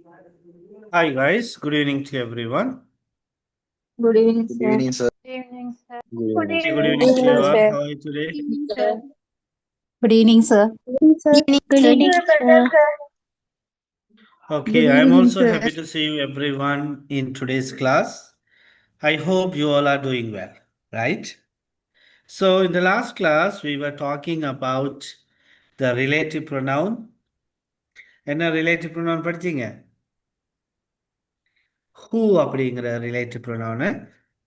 Hi guys, good evening to everyone. Good evening, Good sir. evening, sir. Good evening, sir. Good Good evening, Hey, sir. good evening, evening to you evening, sir. all. sir. How are you today? Good evening, sir. Good evening, sir. Good evening, sir. Okay, Good I am evening, also sir. happy to see you everyone in today's class. I hope you all are doing well, right? So in the last class, we were talking about the relative pronoun. என்ன relative pronoun படிச்சீங்க? Who அப்படிங்கிற relative pronoun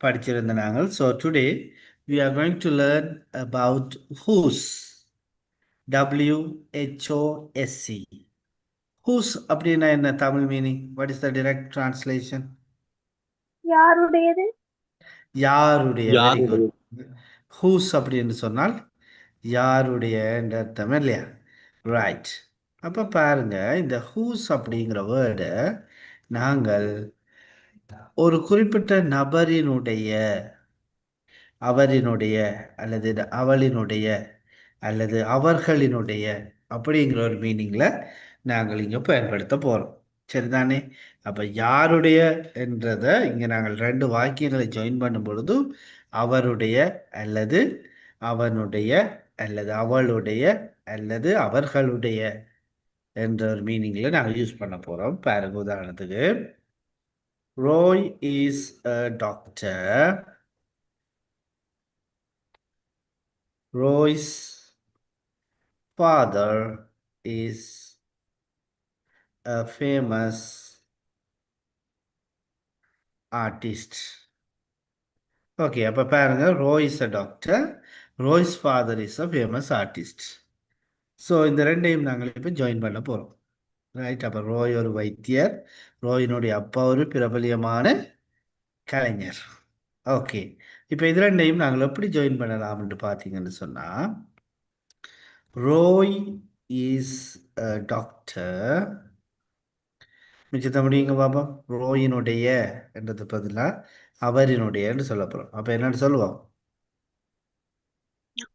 படிச்சிருந்த நாங்கள். So today we are going to learn about whose. WHOSE. Whose அப்படின்னா என்ன Tamil meaning? What is the direct translation? யாருடையது? யாருடைய. Very யாருடைய good. Whose அப்படின்னு சொன்னால் யாருடைய என்ற அர்த்தம் இல்லையா? ரைட். அப்போ பாருங்க, இந்த ஹூஸ் அப்படிங்கிற வேர்டை நாங்கள் ஒரு குறிப்பிட்ட நபரினுடைய, அவரினுடைய, அல்லது அவளினுடைய, அல்லது அவர்களினுடைய அப்படிங்கிற ஒரு மீனிங்ல நாங்கள் இங்க பயன்படுத்த போறோம். சரிதானே? அப்ப யாருடைய என்றத இங்க நாங்கள் ரெண்டு வாக்கியங்களை ஜாயின் பண்ணும் பொழுது அவருடைய அல்லது அவனுடைய அல்லது அவளுடைய அல்லது அவர்களுடைய என்ற ஒரு மீனிங்ல நாங்கள் யூஸ் பண்ண போறோம். பாருங்க, உதாரணத்துக்கு Roy is a doctor. Roy's father is a famous artist. Okay, அப்ப பாருங்க, Roy is a doctor. Roy's father is a famous artist. So இந்த ரெண்டையும் நாங்கள் இப்போ ஜாயின் பண்ண போகிறோம். ரைட். அப்போ ரோய் ஒரு வைத்தியர், ரோயினுடைய அப்பா ஒரு பிரபலியமான கலைஞர். ஓகே, இப்போ இது ரெண்டையும் நாங்கள் எப்படி ஜாயின் பண்ணலாம்னு பார்த்தீங்கன்னு சொன்னால், ரோய் இஸ் a டாக்டர். மிச்சத்தை முடியுங்க பாப்போம். ரோயினுடைய என்றது பதிலாக அவரினுடையன்னு சொல்ல போகிறோம். அப்போ என்னன்னு சொல்லுவோம்?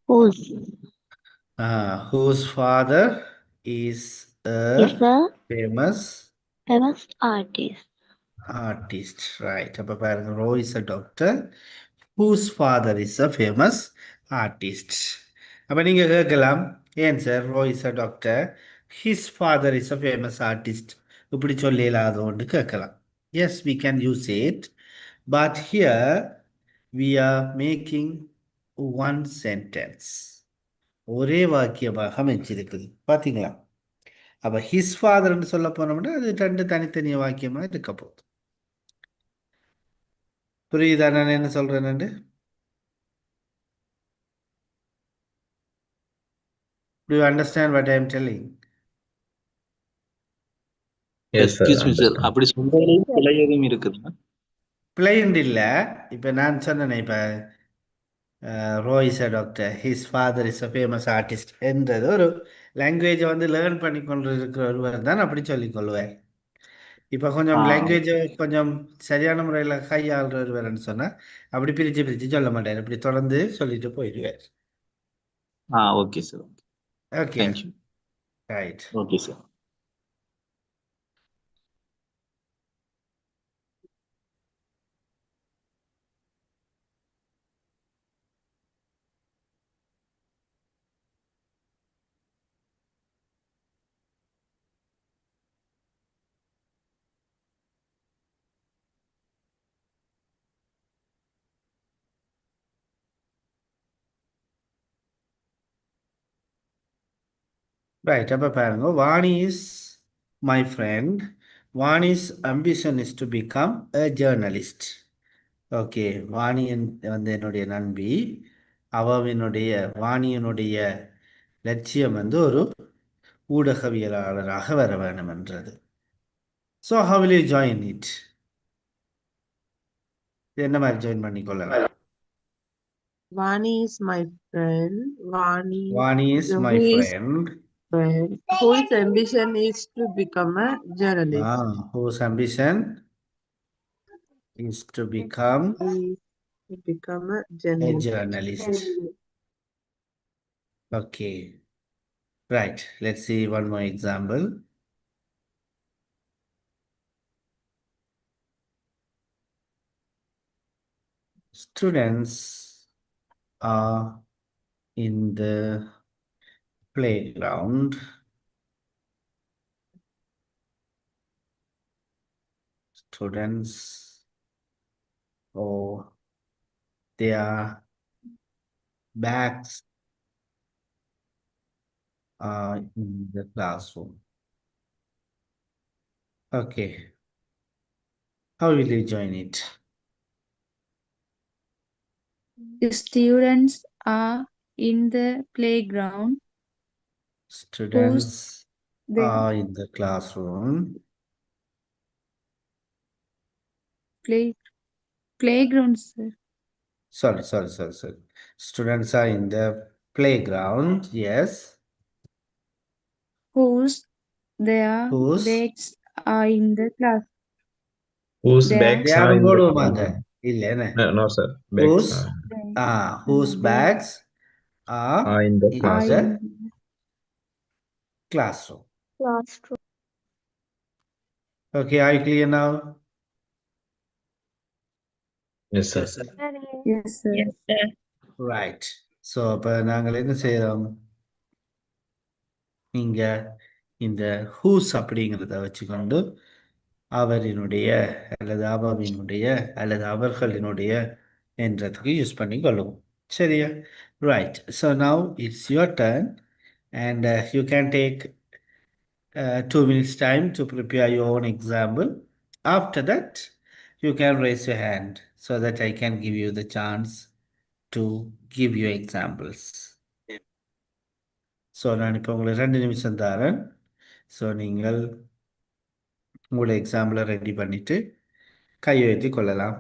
Whose Whose father is a is a famous famous artist? artist. Right. அப்போ பாருங்க, Ro is a doctor whose father is a famous artist. அப்போ நீங்கள் கேட்கலாம், ஏன் sir Ro is a doctor, his father is a famous artist இப்படி சொல்லலாதோன்னு கேட்கலாம். Yes, we can use it. But here we are making one sentence. ஒரே வாக்கியமாக அமைச்சிருக்குது. பார்த்தீங்களா? அப்போ his ஃபாதர்ன்னு சொல்ல போனோம்னா அது ரெண்டு தனித்தனி வாக்கியமாக இருக்க போகுது. புரியுதா நான் என்ன சொல்றேன்னு? Do you understand what I am telling? Yes, sir. Excuse me sir, Understand. அப்படி சொல்றதுலயும் பிழை எதுவும் இருக்குதா? பிளைண்ட் இல்லை. இப்போ நான் சொன்னேனே, இப்போ Ro is a doctor, his father is a famous artist என்றது ஒரு லாங்குவேஜை வந்து லேர்ன் பண்ணி கொண்டு இருக்கிற ஒருவர் தான் அப்படி சொல்லிக்கொள்வேன். இப்போ கொஞ்சம் லாங்குவேஜை கொஞ்சம் சரியான முறையில் கையாளுறவர்னு சொன்னால் அப்படி பிரித்து பிரித்து சொல்ல மாட்டார், இப்படி தொடர்ந்து சொல்லிட்டு போயிடுவார். Okay sir. Okay, thank you. Right. Okay sir. Right. அப்போ பாருங்க, Vani is my friend. Vani's ambition is to become a journalist. Okay, Vani வந்து என்னுடைய நண்பி. வாணியினுடைய லட்சியம் வந்து ஒரு ஊடகவியலாளராக வர வேண்டும் என்றது. So how will you join it? என்ன மாதிரி ஜாயின் பண்ணிக்கொள்ளலாம்? Vani is my friend. Vani is my friend Whose ambition is to become a journalist. whose ambition is to become Is to become a a journalist. journalist. Okay, right. Let's see one more example. students are in the playground. Students or their bags are in the classroom. Okay. How will you join it? Students are in the playground. Students They are in the classroom. playground, sir. Sorry. Students are in the playground. Yes. Whose their Whose? bags are in the class. Whose Their bags are யாரும் in the போடுவோமாங்க இல்லைன்னு no sir bags whose bags whose bags are are in the in are the in classroom. Classroom. Okay, are you clear now? yes sir yes, sir. Right. So அப்ப நாங்கள் என்ன செய்யறோம் இங்க இந்த whose அப்படிங்கிறத வச்சுக்கொண்டு அவரினுடைய அல்லது அவவினுடைய அல்லது அவர்களினுடைய என்றதுக்கு யூஸ் பண்ணி கொள்ளுவோம் சரியா right so now it's your turn and you can take 2 minutes time to prepare your own example. After that, you can raise your hand so that I can give you the chance to give you examples. So நான் இப்போ உங்களுக்கு 2 நிமிஷம் தரேன் so நீங்கள் உங்களோட எக்ஸாம்பிளை ready பண்ணிவிட்டு கையெழுத்தி கொள்ளலாம்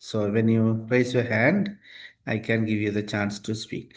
so when you raise your hand, I can give you the chance to speak.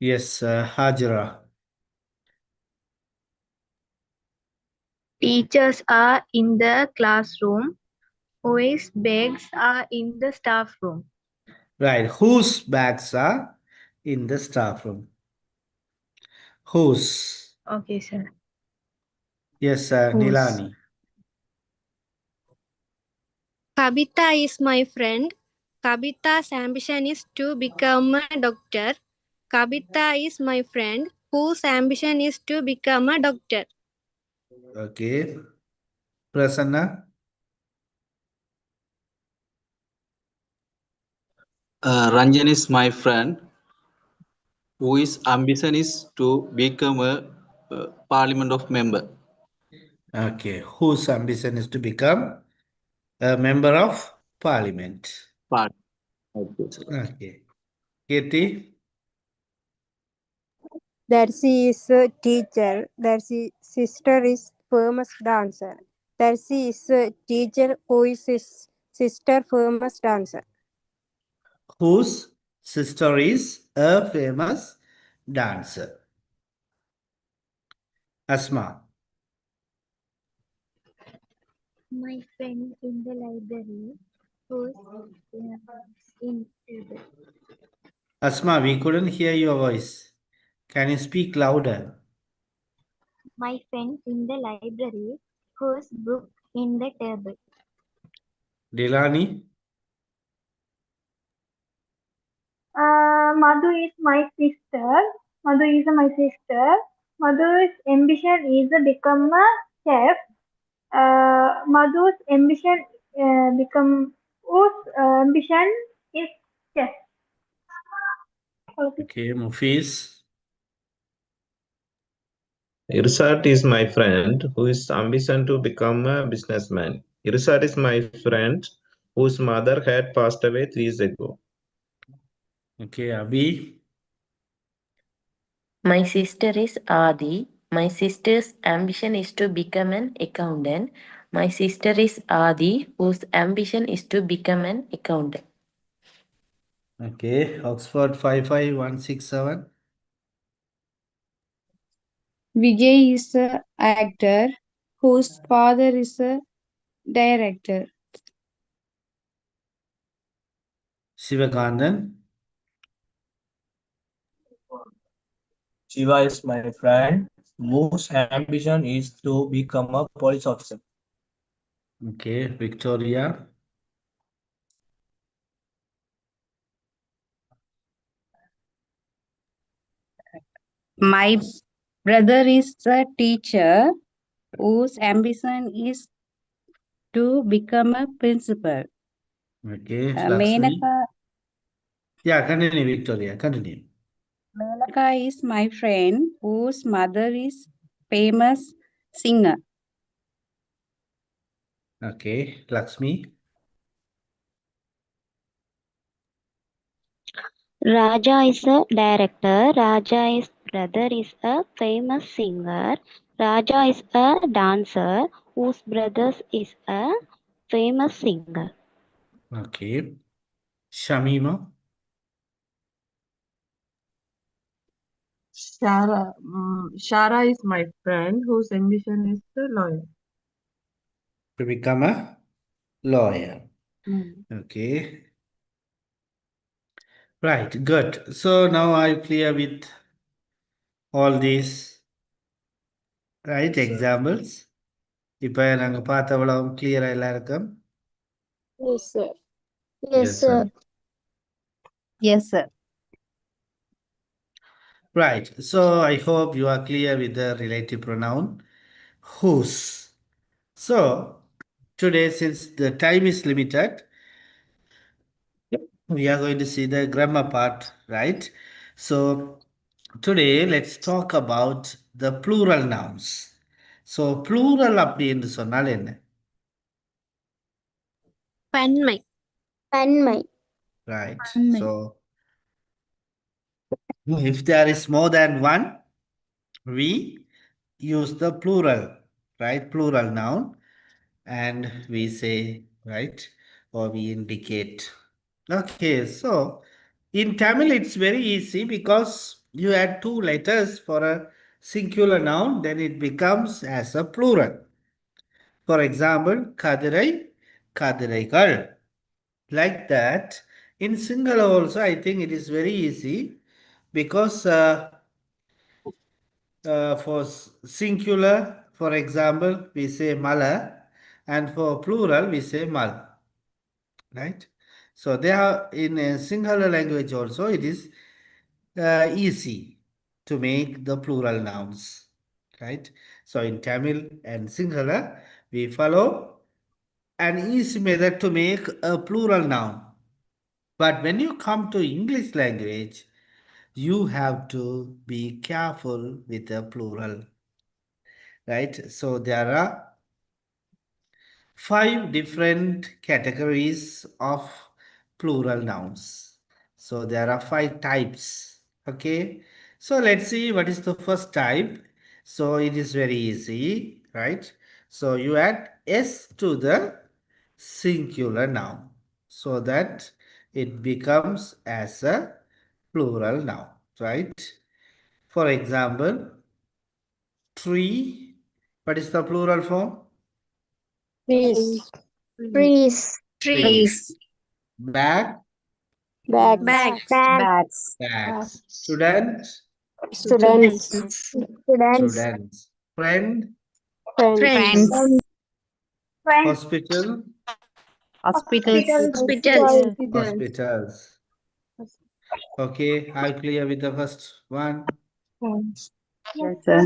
Yes, Hajra. Teachers are in the classroom. Whose bags are in the staff room? Right. Whose bags are in the staff room? Whose? Okay, sir. Yes, Whose? Nilani. Kabita is my friend. Kabita's ambition is to become a doctor. Kabita is my friend whose ambition is to become a doctor. Okay. Prasanna. Ranjan is my friend whose ambition is to become a parliament of member. Okay. Whose ambition is to become a member of parliament? Part. Okay, sir. Okay. Kirti. Darcy is a teacher. Darcy's sister is famous dancer. Darcy is a teacher who is his sister famous dancer. Whose sister is a famous dancer? Asma. My friend in the library whose in table. Asma, we couldn't hear your voice. Can you speak louder? My friend in the library whose book in the table. Delani. Madhu is my sister Madhu is my sister. Madhu's ambition is to become a chef. Madhu's ambition whose ambition is chef. Okay, Mufis. Irsat is my friend whose ambition to become a businessman. Irsat is my friend whose mother had passed away 3 years ago. Okay, Abhi. My sister is Adi. My sister's ambition is to become an accountant. My sister is Adi, whose ambition is to become an accountant. Okay, Oxford 55167. Vijay is a actor whose father is a director. Sivakandan. Shiva is my friend whose ambition is to become a police officer. Okay, Victoria. My brother is a teacher whose ambition is to become a principal. Okay, Lakshmi. Yeah, continue, Victoria. Continue. Menaka is my friend whose mother is famous singer. Okay, Lakshmi. Raja is a director. Raja's brother is a famous singer. Raja is a dancer whose brother is a famous singer. Okay. Shamima. Shara is my friend whose ambition is a lawyer. To become a lawyer. Okay. Right, good. So now I'm clear with all these, right, examples. இப்போ நாங்க பார்த்தவளவு clear எல்லாருக்கும்? Yes, sir. Yes, sir. Yes, sir. Right. So I hope you are clear with the relative pronoun whose. So today, since the time is limited, we are going to see the grammar part, right? So today, let's talk about the plural nouns. So plural அப்படின்னு சொன்னால் என்ன? பன்மை. Panmai. Right. So if there is more than one, we use the plural, right? Plural noun, and we say, right, or we indicate. Okay, so in Tamil it's very easy because you add two letters for a singular noun, then it becomes as a plural. For example, Kadirai, Kadiraigal. Like that. In singular also, I think it is very easy because for singular, for example, we say mala, and for plural, we say mal. Right? So they are in a singular language also, it is easy to make the plural nouns. Right? So in Tamil and singular, we follow an easy method to make a plural noun. But when you come to English language, you have to be careful with the plural. Right? So there are 5 different categories of plural nouns. So there are 5 types. Okay. So let's see what is the first type. So it is very easy, right? So you add S to the singular noun so that it becomes as a plural noun, right? For example, tree. What is the plural form? Trees. Trees. Trees. Bag. Bags. Bags. Bags. Bags. Student. Students. Students. Students. Friend. Friends. Friends. Hospital. Hospitals. Hospitals. Okay, are you clear with the first one? Yes, sir.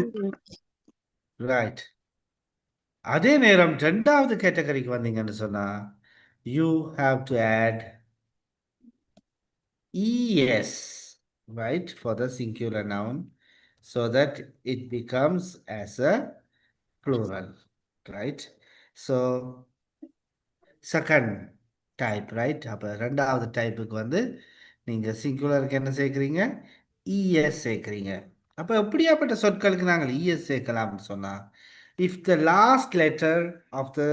Right. அதே நேரம் ரெண்டாவது கேட்டகரிக்கு வந்தீங்கன்னு சொன்னா you have to add es, right, for the singular noun so that it becomes as a plural, right? So second type, right? அப்ப ரெண்டாவது டைப்புக்கு வந்து நீங்க சிங்குலருக்கு என்ன சேர்க்கிறீங்க? es சேர்க்கிறீங்க. அப்ப எப்படியாப்பட்ட சொற்களுக்கு நாங்கள் es சேர்க்கலாம்னு சொன்னா if the last letter of the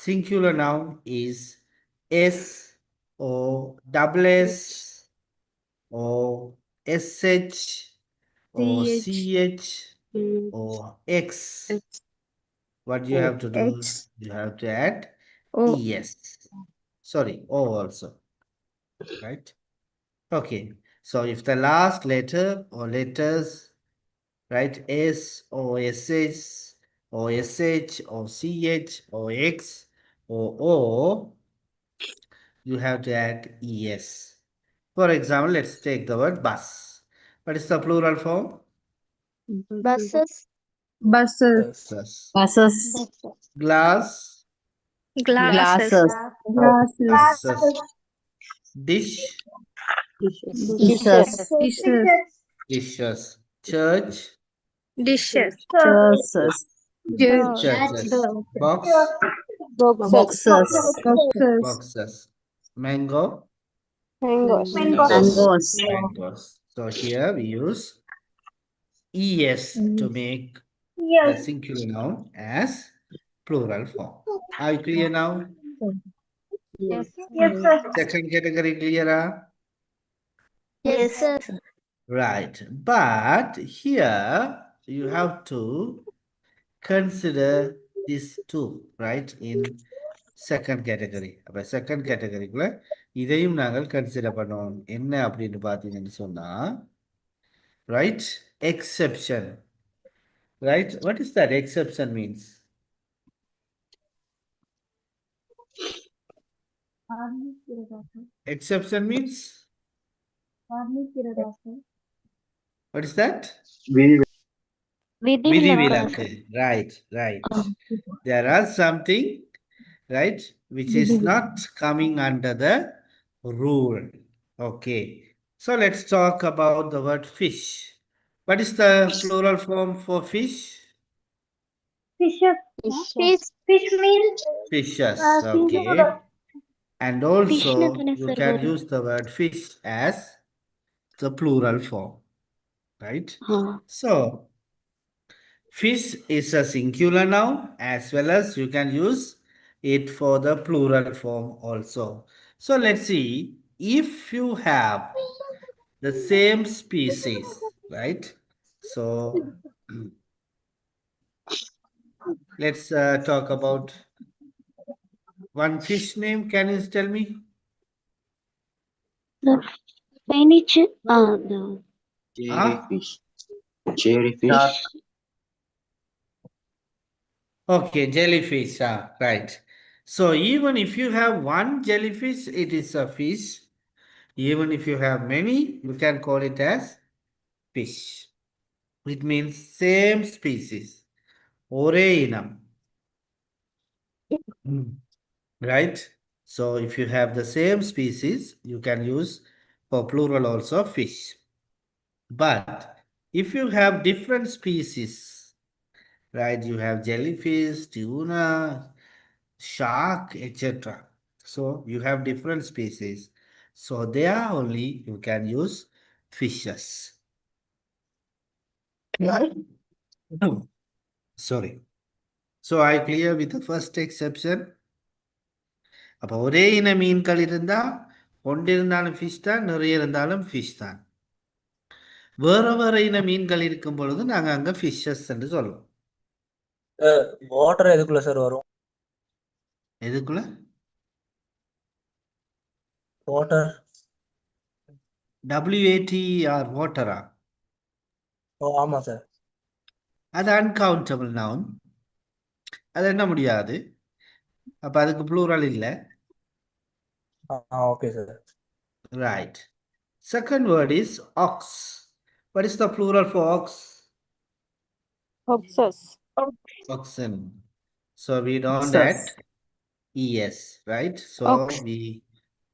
singular noun is s or double s or sh or ch or x, what you have to do? You have to add es. Sorry, o also, right? Okay, so if the last letter or letters, right, s or sh or sh or ch or x or o, you have to add es. For example, let's take the word bus. What is the plural form? buses, Buses. Bus. Buses. Glass. Glasses. Glasses. Dish. Dishes. Dishes. Church. Dishes. Churches. Churches. Box. Boxes. Boxes. Mango. Mangoes. Mangoes. Mangoes. So here we use es to make the yes, singular noun as plural form. Are you clear now? yes, sir, Second category clear? yes, sir, Right. But here you have to consider these two, right, in second category. அப்ப second categoryக்குள்ள இதையும் நாங்கள் consider பண்ணுவோம். என்ன அப்படின்னு பார்த்தீங்கன்னு சொன்னா, right, exception. Right? What is that exception means? Exception means? What is that? விதிவிலக்கு. Right, right. There are something, right, which is not coming under the rule. Okay. So let's talk about the word fish. What is the plural form for fish? fishes, fish means Fishes. singular. Okay. And also Fishnakane you sir can bola. use the word fish as the plural form, right? So fish is a singular noun as well as you can use it for the plural form also. So let's see, if you have the same species, right? So let's talk about one fish name. Can you tell me? The spinach. The Jellyfish. Jellyfish. Okay, jellyfish, right. So even if you have one jellyfish, it is a fish. Even if you have many, you can call it as fish. It means same species. ஒரே இனம். Right? So if you have the same species, you can use for plural also fish. But if you have different species, right, you have jellyfish, tuna, shark, etc. So you have different species. So there only you can use fishes. Sorry. So I clear with the first exception. அப்போ ஒரே இன மீன்கள் இருந்தா ஒன்று இருந்தாலும் fish தான், நிறைய இருந்தாலும் ஃபிஷ் தான். வேற வேற இன மீன்கள் இருக்கும் பொழுது நாங்க அங்க ஃபிஷஸ் என்று சொல்லுவோம். வாட்டர் எதுக்குள்ள சார் வரும்? எதுக்குள்ள? வாட்டர். WATER வாட்டரா? ஆமா சார். அது அன்கவுண்டபிள் நவுன். அது என்ன முடியாது. அப்ப அதுக்கு ப்ளூரல் இல்லை. Okay sir. Right. Second word is ox. What is the plural for ox? Oxes. Oxen. So we don't Oxes. add es, right? So Ox. we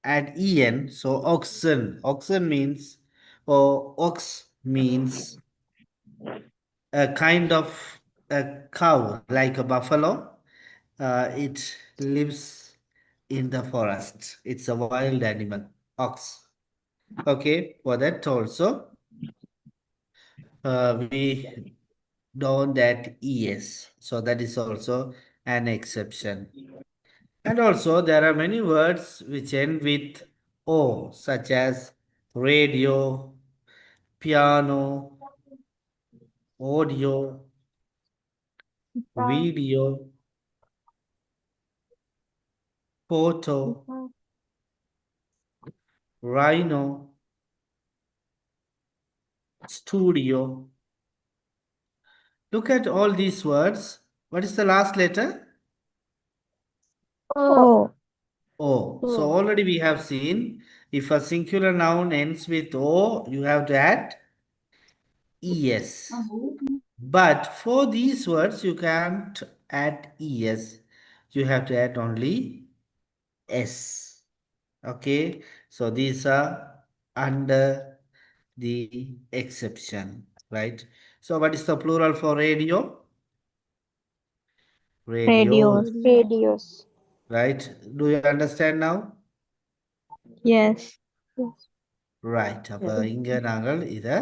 add en. So oxen. Oxen means, or ox means a kind of a cow, like a buffalo. It lives in the forest. It's a wild animal, ox. Okay, for that also, we don't add es. So that is also an exception. And also, there are many words which end with O, such as radio, piano, audio, video, photo, rhino, studio. Look at all these words. What is the last letter? O. O. So already we have seen if a singular noun ends with O, you have to add es. But for these words, you can't add es. You have to add only s. Okay. So these are under the exception, right? So what is the plural for radio? Radios. Radios. Right? Do you understand now? Yes. Right. அப்ப இங்க நாங்கள் இதை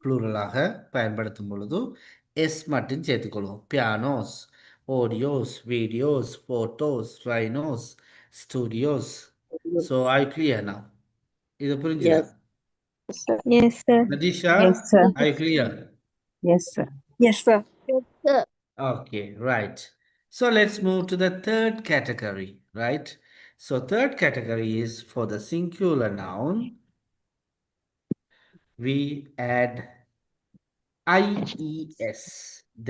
ப்ளூரலாக பயன்படுத்தும் பொழுது S மட்டும் சேர்த்துக்கொள்வோம். Pianos, audios, videos, photos, rhinos, studios. So I clear now. இது புரிஞ்சுதா? Yes, sir. Yes, sir. Nadisha, Yes, sir. are you clear? Yes, sir. Yes, sir. Yes, sir. Okay, right. So let's move to the third category, right? So third category is for the singular noun. We add IES,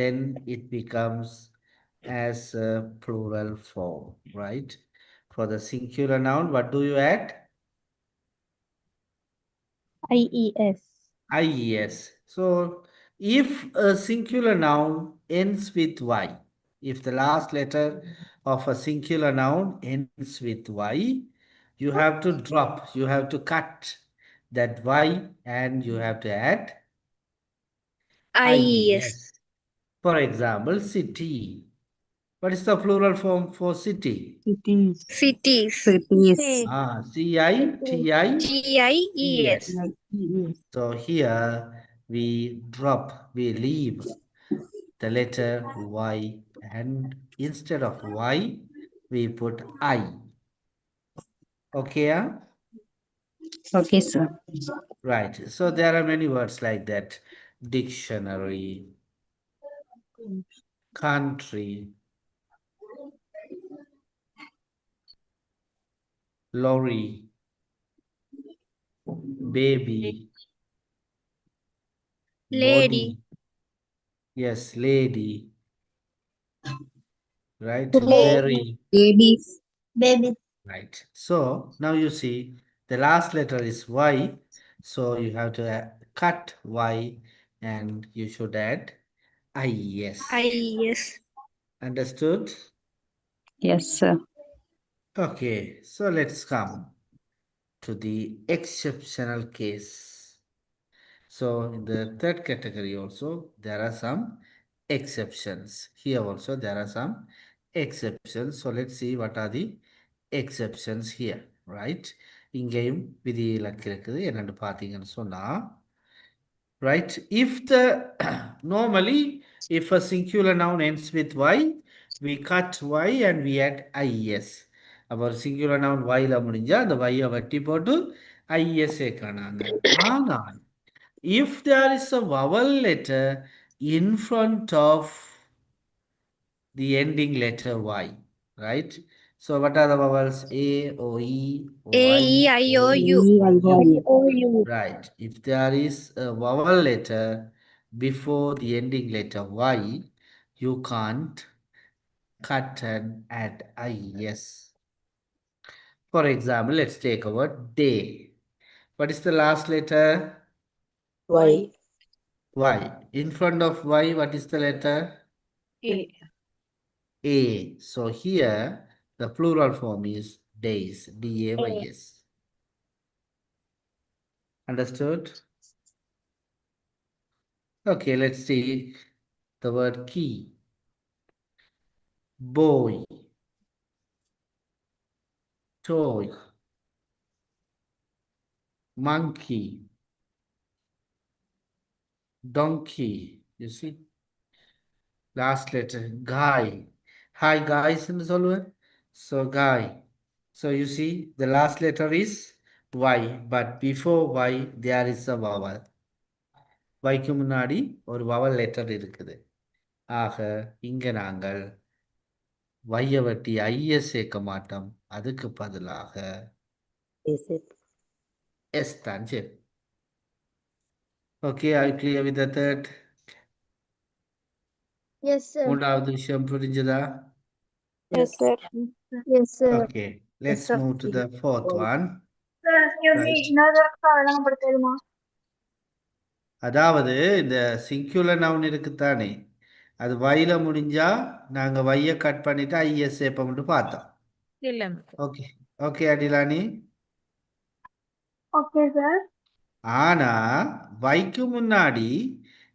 then it becomes as a plural form, right? For the singular noun, what do you add? IES. IES. So if a singular noun ends with Y, if the last letter of a singular noun ends with Y, you have to drop, you have to cut that Y and you have to add IES. For example, city. What is the plural form for city? Cities. Cities. Cities. CITIES. GIES. So here we drop, we leave the letter Y, and instead of Y, we put I. Okay? Okay, sir. Right. So there are many words like that. Dictionary, country, lorry, baby, Lady. body. Yes, lady. Right? Lady. Berry. Babies. Baby. Right. So now you see the last letter is Y. So you have to cut Y and you should add IES. IES. Understood? Yes, sir. Okay. So let's come to the exceptional case. So in the third category also, there are some exceptions. Here also there are some exceptions. So let's see what are the exceptions here, right? இங்கேயும் விதிவிலக்கு இருக்குது என்னன்னு பார்த்தீங்கன்னு சொன்னா, right? If the normally if a singular noun ends with Y, we cut Y and we add IES. அப்போ ஒரு singular noun Yல முடிஞ்சா அந்த Y-யை வெட்டி போட்டு IES சேர்க்கறாங்க. ஆனால் if there is a vowel letter in front of the ending letter Y, right? So what are the vowels? A, O, E, O, A, I, E, I, O, U. U. Right. If there is a vowel letter before the ending letter Y, you can't cut and add IES. For example, let's take a word day. What is the last letter? Y. Y. In front of Y, what is the letter? A. A. So here, the plural form is days. D-A-Y-S. Understood? Okay, let's see the word key. Boy. Toy. Monkey. Donkey. You see? Last letter, guy. Hi guys in the So guy. So you see, the last letter is Y, but before Y, there is a vowel. Yக்கு முன்னாடி ஒரு vowel letter இருக்குது. ஆக, இங்க நாங்கள் Y-ய வட்டி I-ய சேர்க்க மாட்டோம். அதுக்கு பதிலாக Is it? S தான் சேர்ப்போம். Okay, are you clear with the third? Yes, sir. மூன்றாவது விஷயம் புரிஞ்சுதா? Yes, sir. Yes, sir. Okay, let's sir. move to the fourth one. Sir, excuse me. Right. இன்னொரு தடவை படுத்துமா? அதாவது இந்த சிங்குலர் நவுன் இருக்குத்தானே, அது வைல முடிஞ்சா நாங்க வைய கட் பண்ணிட்டு ஐஎஸ் சேர்ப்போம்னு பார்த்தோம். ஓகே ஓகே அடிலானி. Okay, sir. ஆனா வைக்கு முன்னாடி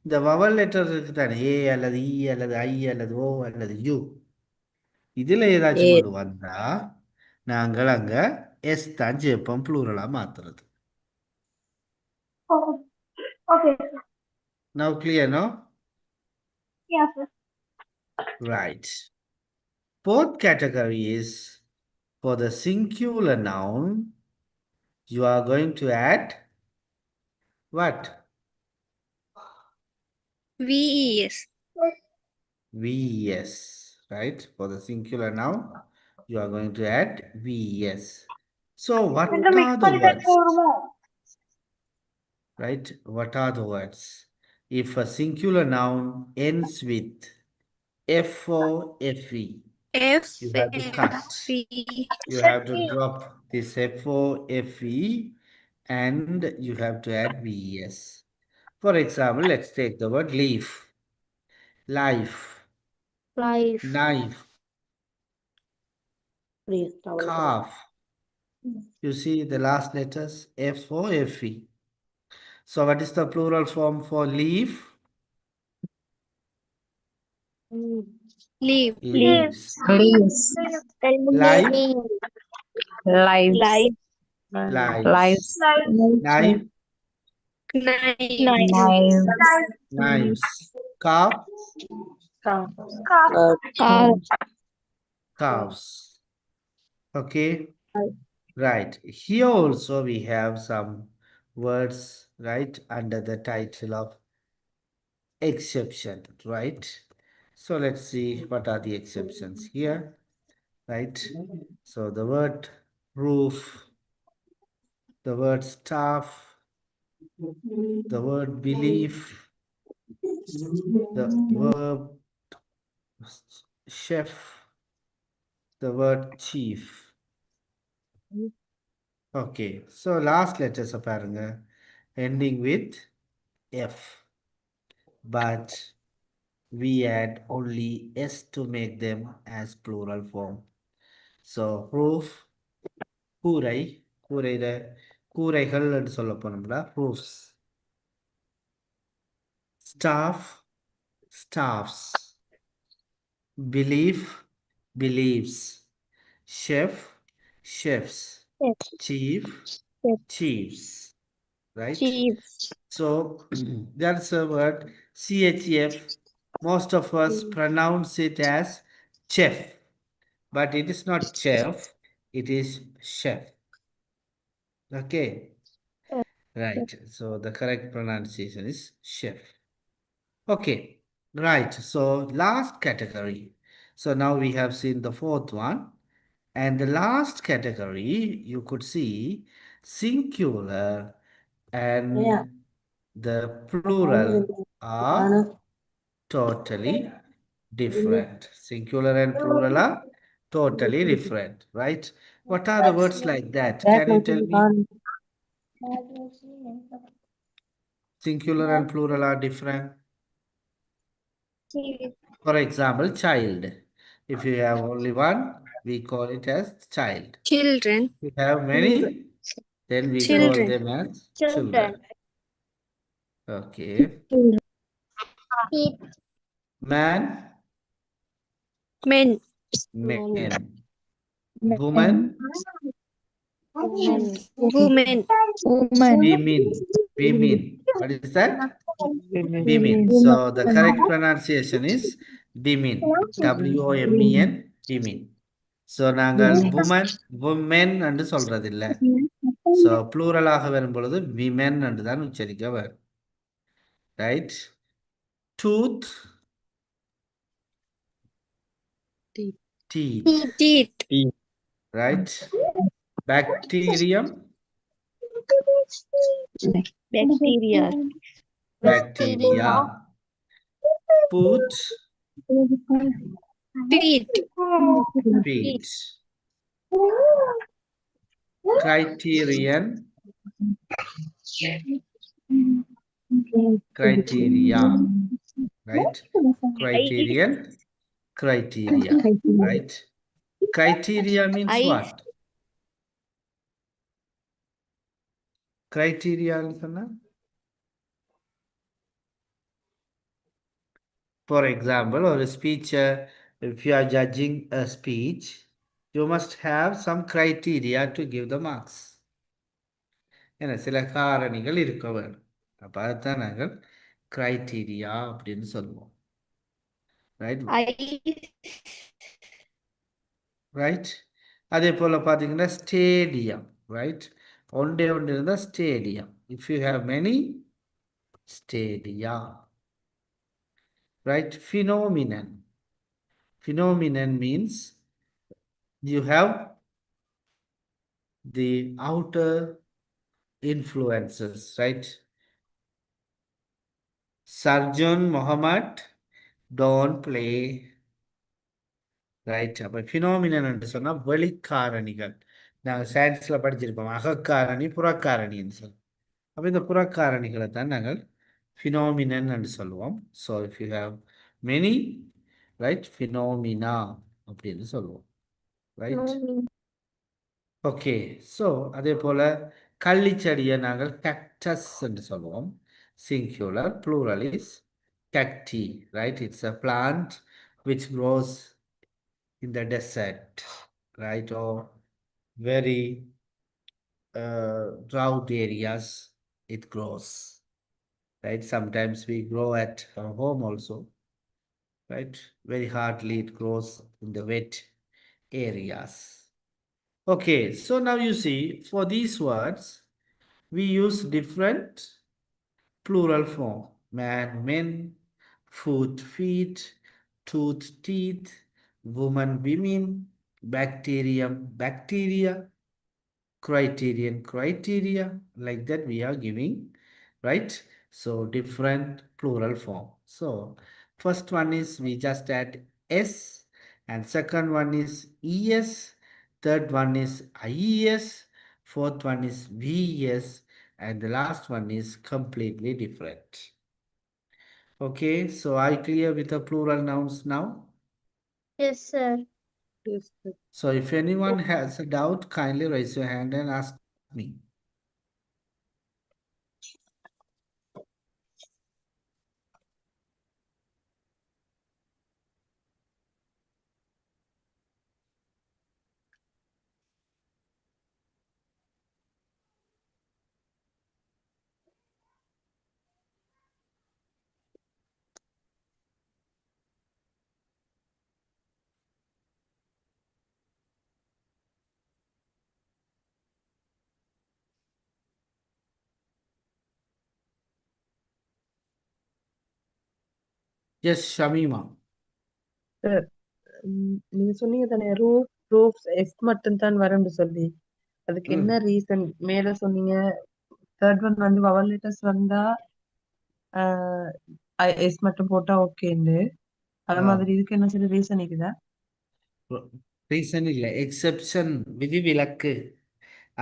இந்த வவல் லெட்டர் இருக்குதானே, ஏ அல்லது இ அல்லது ஐ அல்லது ஓ அல்லது யூ, இதுல ஏதாச்சும் கொண்டு வந்தா நாங்கள் அங்க எஸ் தான் சேர்ப்போம், ப்ளூரலா மாத்துறது. Oh, okay, sir. Now clear, no? Yes, sir. Right. Fourth category is for the singular noun, you are going to add what? VES. VES, right? For the singular noun, you are going to add VES. So what are the words? Right? What are the words? If a singular noun ends with F-O-F-E, you have to cut. You have to drop this F-O-F-E and you have to add VES. For example, let's take the word leaf, life, Life. knife, calf. You see the last letters F-O-F-E. So what is the plural form for leaf? Leave. Leaves. Leaves. Life. Lives. Lives. Lives. Knife. Knives. Knives. Calf. Calves. Okay. Right. Here also we have some words, right, under the title of exception, right? So let's see what are the exceptions here, right? So the word roof, the word staff, the word belief, the verb chef, the word chief. Okay, so last letters apparently ending with F, but we add only S to make them as plural form. So roof, கூரை, கூரையில கூரைகள் என்று சொல்ல போனோம்னா roofs. Staff, staffs. Belief, believes. Chef, chefs. Chief, chiefs. Right? So that's a word CHF. Most of us pronounce it as chef, but it is not chef, it is chef. Okay. Right. So the correct pronunciation is chef. Okay. Right. So last category. So now we have seen the fourth one. And the last category, you could see singular and the plural are totally different. Singular and plural are totally different, right? What are the words like that? Can you tell me? Singular and plural are different. For example, child. If you have only one, we call it as child. Children. If you have many, then we call Children. them as children. Okay. Man, Men. men. Woman, Women. women. What is that? Women. So the correct pronunciation is women. WOMEN, women. So நாங்கள் woman, women என்று சொல்றதில்லை. So pluralaக வரும் பொழுது women என்று தான் உச்சரிக்க வரும். Right? Tooth, teeth. Right? Bacterium, Bacteria. bacteria. Foot, Feet. feet. Criterion, criteria. Right? Criterion, criteria. Right? Criteria means what? Criteria சொன்னா for example or a speech if you are judging a speech you must have some criteria to give the marks ஏன்னா சில காரணிகள் இருக்க வேண்டும் அப்போ அதுதான் நாங்கள் criteria அப்படின்னு சொல்லுவோம் ரைட் அதே போல் பார்த்தீங்கன்னா ஸ்டேடியம் ரைட் ஒன்றே ஒன்று இருந்தால் stadium if you have many ஸ்டேடியா right? Phenomenon means you have the outer influences, right? Surgeon Muhammad don't play, right? அப்போ phenomenon என்று சொன்னால் வெளிக்காரணிகள் நாங்கள் சயின்ஸில் படிச்சிருப்போம் அகக்காரணி புறக்காரணின்னு சொல்லி அப்போ இந்த புறக்காரணிகளை தான் நாங்கள் phenomenon என்று சொல்லுவோம் so if you have many right phenomena அப்படின்னு சொல்லுவோம் right ஓகே ஸோ அதே போல் கள்ளிச்செடியை நாங்கள் cactus என்று சொல்லுவோம் singular plural is cacti right it's a plant which grows in the desert right or very drought areas it grows right sometimes we grow at our home also right very hardly it grows in the wet areas okay so now you see for these words we use different plural form man men foot feet tooth teeth woman women bacterium bacteria criterion criteria like that we are giving right so different plural form so first one is we just add s and second one is es third one is ies fourth one is ves and the last one is completely different okay so are you clear with the plural nouns now Yes, sir. Yes, sir. so if anyone has a doubt kindly raise your hand and ask me yes Shamima Sir, நீங்க சொன்னீங்க தானே roofs S மட்டும் தான் வரும்னு சொல்லி அதுக்கு என்ன reason மேல சொன்னீங்க தேர்ட் ஒன் வந்து வவல் லெட்டர்ஸ் வந்தா எஸ் மட்டும் போட்டா ஓகேன்னு அது மாதிரி இதுக்கு என்ன சொல்லி ரீசன் இருக்குதா ரீசன் இல்லை எக்ஸெப்ஷன் விதிவிலக்கு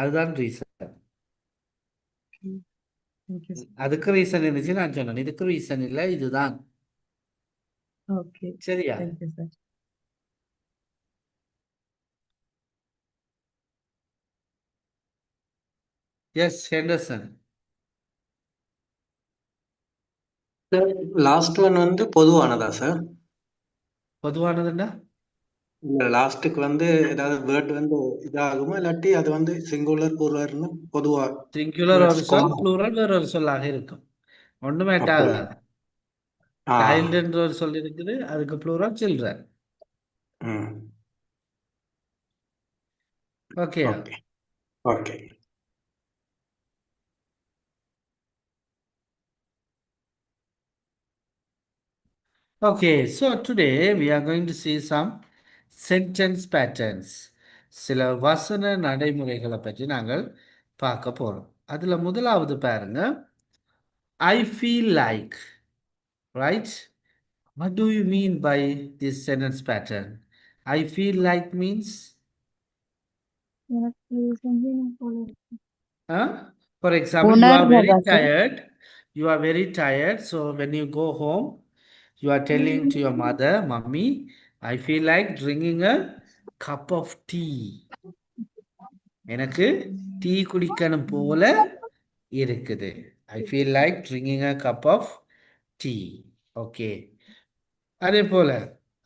அதுதான் ரீசன் Thank you, sir. அதுக்கு ரீசன் இருந்துச்சு நான் சொன்னேன். இதுக்கு ரீசன் இல்லை, இதுதான். Okay. சரியா? Thank you, sir. Yes Henderson. Sir last one வந்து பொதுவானதா சார்? பொதுவானதுன்னா இல்ல லாஸ்ட்டுக்கு வந்து ஏதாவது வேர்ட் வந்து இதாகுமா இல்லாட்டி அது வந்து சிங்குலர் ப்ளூரல்னு பொதுவா சிங்குலர் ஒரு words சொல், common. ப்ளூரல் வேற ஒரு சொல்லாக இருக்கும். ஒண்ணுமே அப்படி. ஆகாது. ஆ. சைல்டுன்ற ஒரு சொல் இருக்குது, அதுக்கு ப்ளூரல் சில்ட்ரன். ம். Okay. Okay. Okay. Okay, so today we are going to see some sentence patterns. சில வசன நடைமுறைகளை பற்றி நாங்கள் பார்க்க போறோம். அதுல முதலாவது பாருங்க, I feel like, right? What do you mean by this sentence pattern? I feel like means, for example, you are very உணர்றதா sir? tired. You are very tired. So when you go home, you are telling to your mother, Mummy, I feel like drinking a cup of tea. எனக்கு tea குடிக்கணும் போல இருக்குது. I feel like drinking a cup of tea. Okay. அதே போல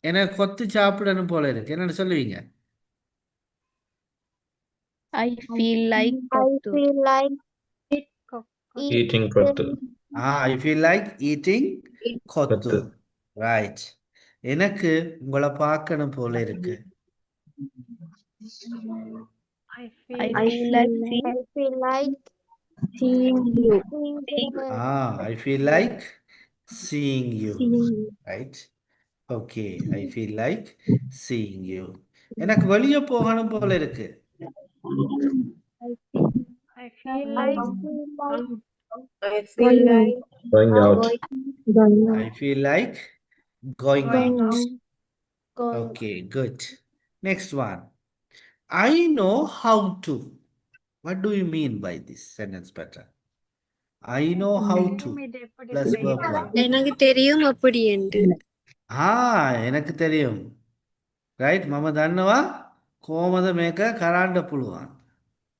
எனக்கு கொத்து சாப்பிடணும் போல இருக்கு. என்னன்னு சொல்லுவீங்க? I feel like I feel like Eating kottu. I feel like eating கொத்து. Kottu. Right. எனக்கு உங்களை பார்க்கணும் போல இருக்கு. I feel like I feel like seeing you. I feel like seeing you. Right. Okay. I feel like seeing you. எனக்கு வெளியே போகணும் போல இருக்கு. I feel I like feel like I feel like Going out. I feel like going going out. out. going. Okay, good. Next one. I know how to. What do you mean by this sentence pattern? I know how to plus verb 1. எனக்கு தெரியும் அப்படி என்று. எனக்கு தெரியும். Right? Mama dannava komada meka karanda puluvan.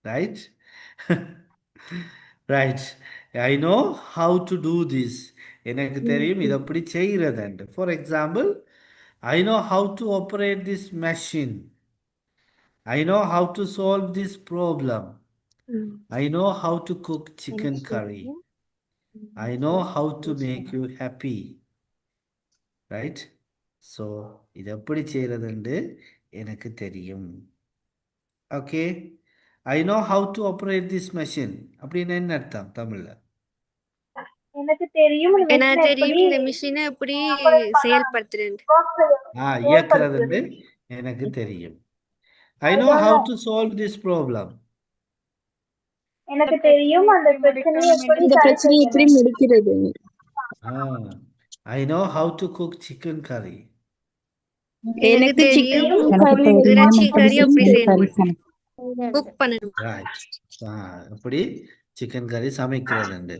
Right? Right. I know how to do this. எனக்கு தெரியும் இது அப்படி செய்யறதுண்டு. For example, I know how to operate this machine. I know how to solve this problem. I know how to cook chicken curry. I know how to make you happy. Right? So, இது எப்படி செய்யறதுண்டு எனக்கு தெரியும். Okay? I know how to operate this machine. அப்படின்னு என்ன அர்த்தம் தமிழ்ல? எனக்கு தெரியும் எனக்கு தெரியும் இந்த மிஷினை எப்படி செயல்படுத்துறேன். இயக்குறதுண்டு எனக்கு தெரியும். I know how to solve this problem. எனக்கு தெரியும் அந்த பிரச்சனையை எப்படி முடிக்கிறது. I know how to cook chicken curry. எனக்கு தெரியும் இறைச்சி கறி எப்படி செய்யணும், குக் பண்ணணும். Right. அப்படி சிக்கன் கறி சமைக்கிறதுண்டு.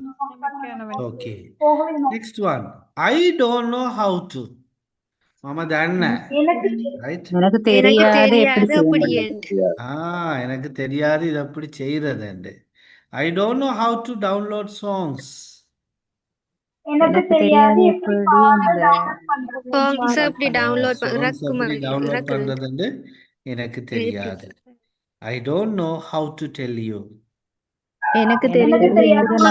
Okay. Next one. I don't know how to. மாமா தானே? Right? எனக்கு எனக்கு தெரியாது எப்படி தெரியாது அப்படி செய்யணும். என்று. எனக்கு தெரியாது இது அப்படி செய்யறதுண்டு. I don't know how to download songs. எனக்கு தெரியாது எப்படி இந்த சாங்ஸ் எப்படி டவுன்லோட் songs எப்படி download பண்றதுண்டு எனக்கு தெரியாது. I don't know how to tell you. எனக்கு தெரியாது உங்களுக்கு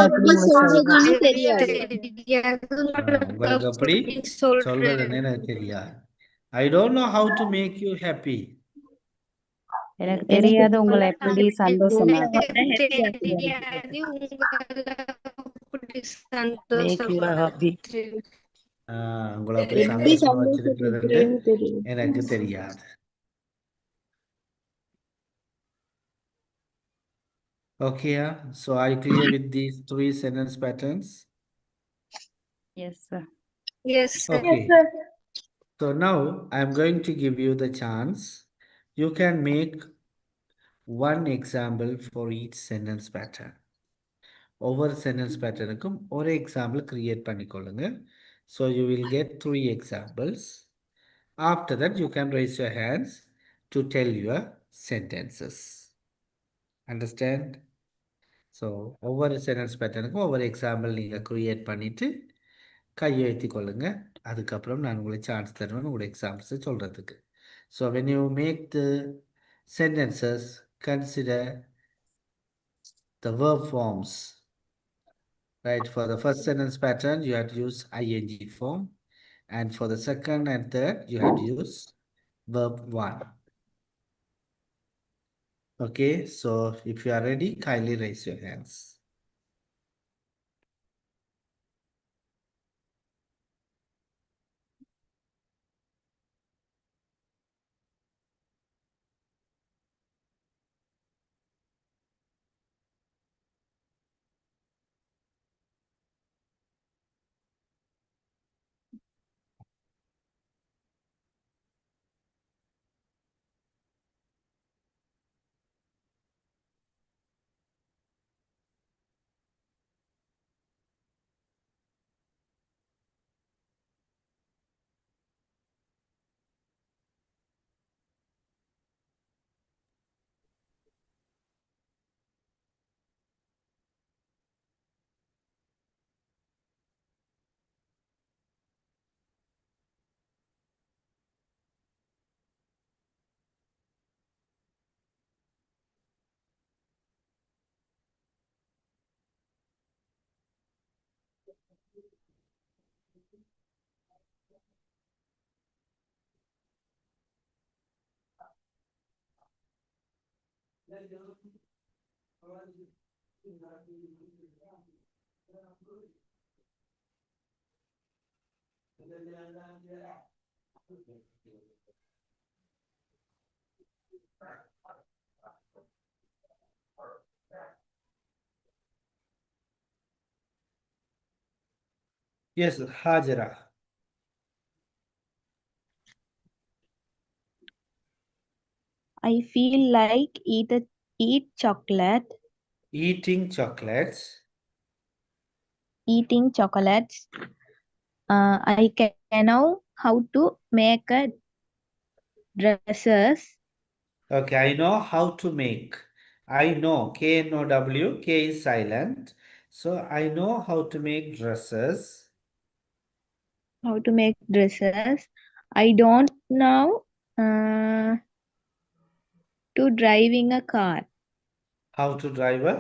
அப்படி சொல்றது எனக்கு தெரியாது. I don't know how to make you happy. எனக்கு தெரியாது உங்களை எப்படி சந்தோஷமா உங்களை அப்படி சந்தோஷமா வச்சிருக்கிறது எனக்கு தெரியாது. Okay, so are you clear with these 3 sentence patterns? Yes, sir. Yes, sir. Okay. So now I'm going to give you the chance. You can make one example for each sentence pattern. ஒவ்வொரு sentence பேட்டர்னுக்கும் ஒரு example create பண்ணிக்கொள்ளுங்க. So you will get 3 examples. After that, you can raise your hands to tell your sentences. Understand? So ஒவ்வொரு sentence பேட்டர்னுக்கும் ஒவ்வொரு example நீங்கள் create பண்ணிவிட்டு கையெழுத்தி கொள்ளுங்க. அதுக்கப்புறம் நான் உங்களுக்கு சான்ஸ் தருவேன் உங்களோட எக்ஸாம்பிள்ஸை சொல்கிறதுக்கு. So when you make the sentences, consider the verb forms. Right, for the first sentence pattern, you have to use ing form. And for the second and third, you have to use verb 1. Okay, so if you are ready, kindly raise your hands. Yes, Hajara. I feel like eat chocolate. Eating chocolates. Eating chocolates. I can know how to make a dresses. Okay, I know how to make. I know, K-N-O-W, K is silent. So I know how to make dresses. How to make dresses. I don't know to driving a car. How to drive a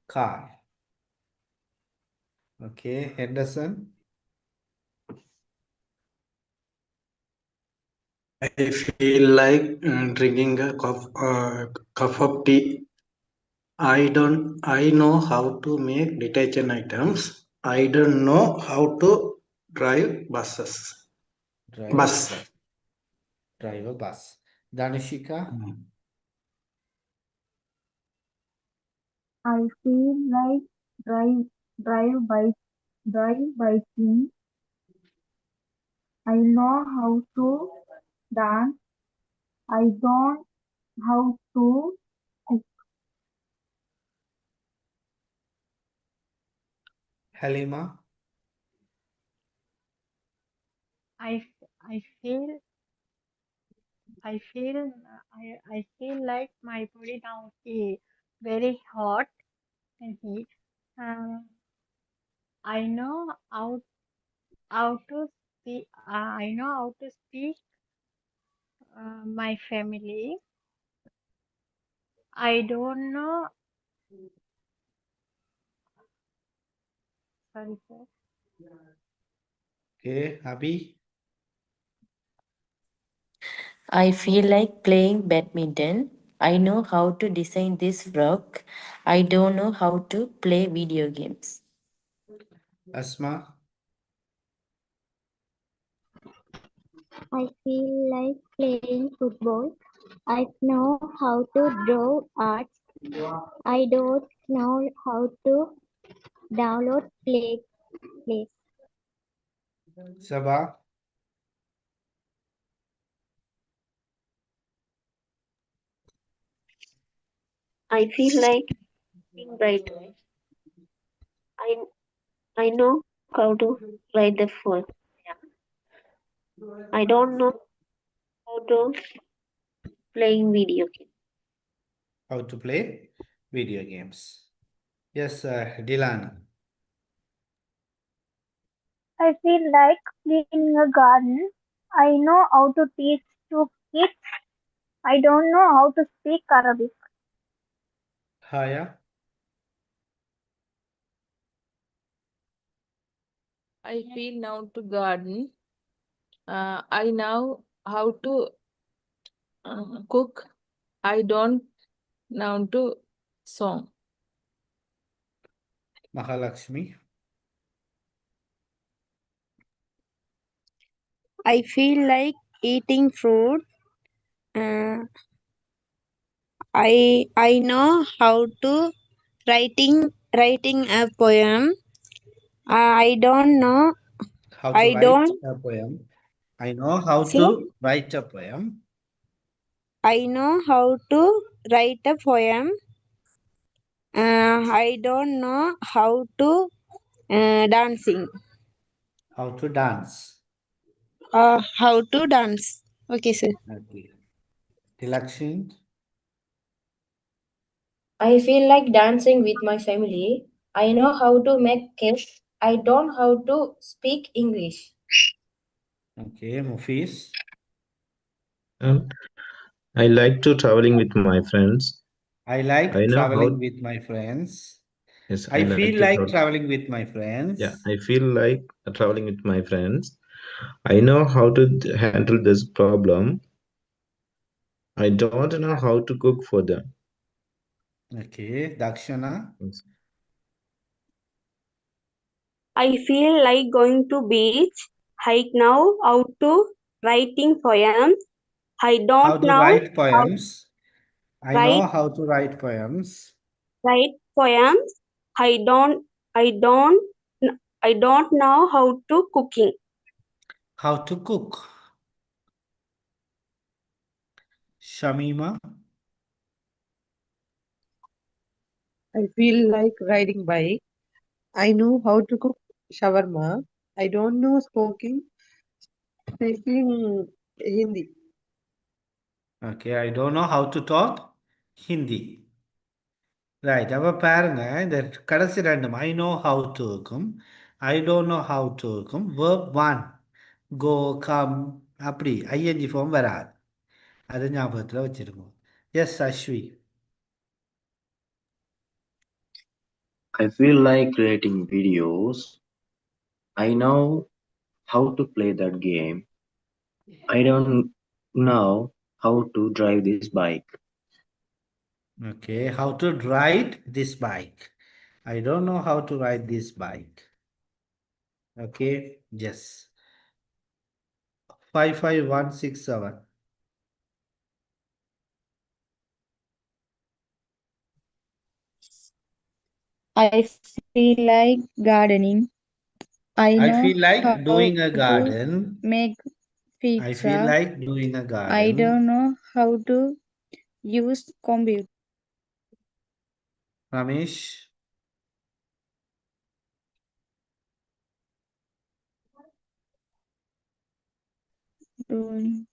car. Okay, Henderson. I feel like drinking a cup of tea. I know how to make detergent items. I don't know how to drive buses. Drive Bus. a bus. Drive a bus. Danushika. I feel like drive biking. I know how to dance. I don't how to cook. Halima. I feel I feel like my body now is very hot and heat. I know how to speak. I know how to speak my family. I don't know. Sorry, sir. Okay, Abhi. I feel like playing badminton. I know how to design this frock. I don't know how to play video games. Asma. I feel like playing football. I know how to draw art. I don't know how to download plays. Sabah. I feel like being right. I know how to write the phone. I don't know how to playing video game. How to play video games. Yes, Dylan. I feel like cleaning a garden. I know how to teach two kids. I don't know how to speak Arabic. Haya. I feel now to garden. I know how to cook. I don't know to song. Mahalakshmi. I feel like eating fruit. Uh, I know how to writing a poem. I don't know. How to I write don't a poem. I know how say. to write a poem. I know how to write a poem. I don't know how to dancing. How to dance. How to dance. Okay, sir. Okay. Tilakshmi. I feel like dancing with my family. I know how to make cake. I don't know how to speak English. Okay, Mufis. I like to traveling with my friends. I I like know traveling how. with my friends. Yes, I I like feel to like travel. traveling with my Yeah, friends. I feel like traveling with my friends. I know how to handle this problem. I don't know how to cook for them. Okay, Dakshana. Yes. I feel like going to beach. I know how to writing poems. I How don't to know write how to poems. I know write how to write poems. write poems. I don't I don't I don't know how to cooking. How to cook. Shamima. I feel like riding bike. I know how to cook shawarma. I don't know speaking Hindi. Okay, I don't know how to talk Hindi. Right, அப்ப பாருங்க இந்த கடைசி ரெண்டும் I know how to இருக்கும் I don't know how to இருக்கும் verb 1 go come அப்படி ing form வராது அது ஞாபகத்தில் வச்சிருக்கோம் yes Ashwi I feel like creating videos. I know how to play that game. I don't know how to drive this bike. okay how to ride this bike I don't know how to ride this bike okay yes 55167 I feel like gardening. I I know feel like how doing a to garden make I feel pizza. like doing a I garden don't know how to use computer. Ramesh Doing.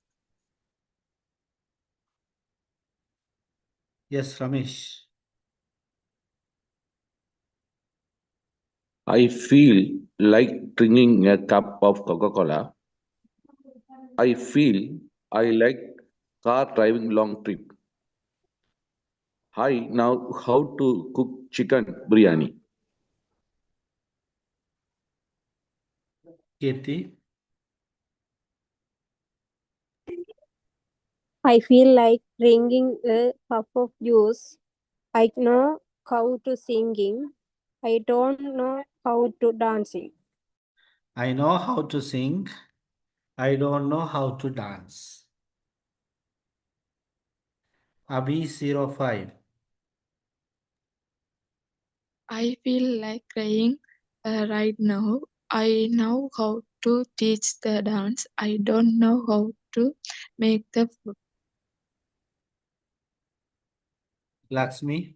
yes Ramesh I feel like drinking a cup of Coca-Cola. I feel I like car driving long trip. I know how to cook chicken biryani. Kirti I feel like drinking a cup of juice. I know how to singing. I don't know how to dancing. I know how to sing. I don't know how to dance. Abhi05. I feel like crying right now. I know how to teach the dance. I don't know how to make the food. Lakshmi.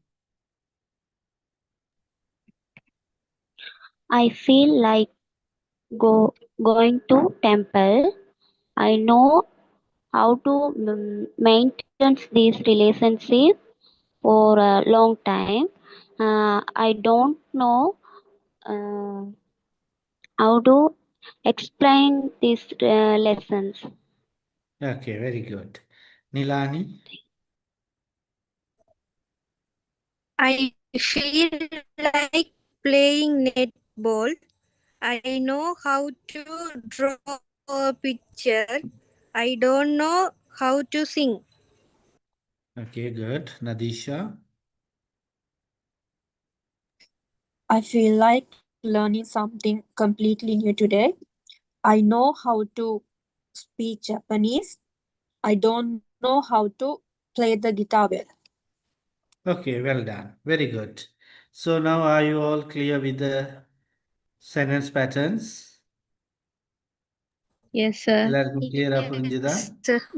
I feel like going to temple. I know how to maintain this relationship for a long time. I don't know uh, how to explain these lessons. Okay, very good. Nilani? I feel like playing netball. I know how to draw a picture. I don't know how to sing. Okay, good. Nadisha? I feel like learning something completely new today. I know how to speak Japanese. I don't know how to play the guitar well. Okay, well done. Very good. So now are you all clear with the sentence patterns? Yes, sir. எல்லாருக்கும் clear புரிஞ்சுதா?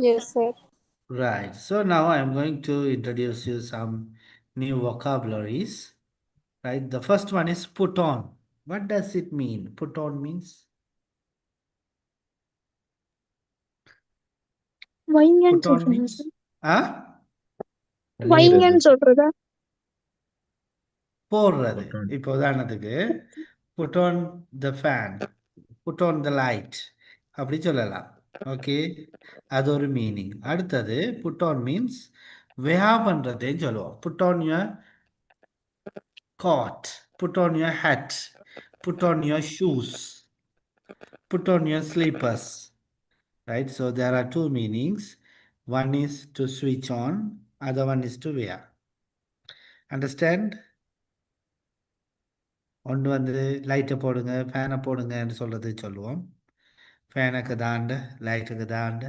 Yes, sir. Right. So now I'm going to introduce you some new vocabularies. Right. The first one is put on. What does it mean? Put on means வைங்கன்னு put on சொல்றேன் means sir. ah வைங்கன்னு சொல்றதா? போடுறது. இப்போ உதாரணத்துக்கு put on the fan, put on the light அப்படி சொல்லலாம். Okay, அது ஒரு மீனிங். அடுத்தது put on means wear பண்றதையும் சொல்லுவோம். Put on your coat, put on your hat, put on your shoes, put on your slippers. Right, so there are two meanings. One is to switch on, other one is to wear. Understand? ஒன்று வந்து லைட்டை போடுங்க, ஃபேனை போடுங்கன்னு சொல்கிறது சொல்லுவோம். ஃபேனுக்கு தாண்ட லைட்டுக்கு தாண்ட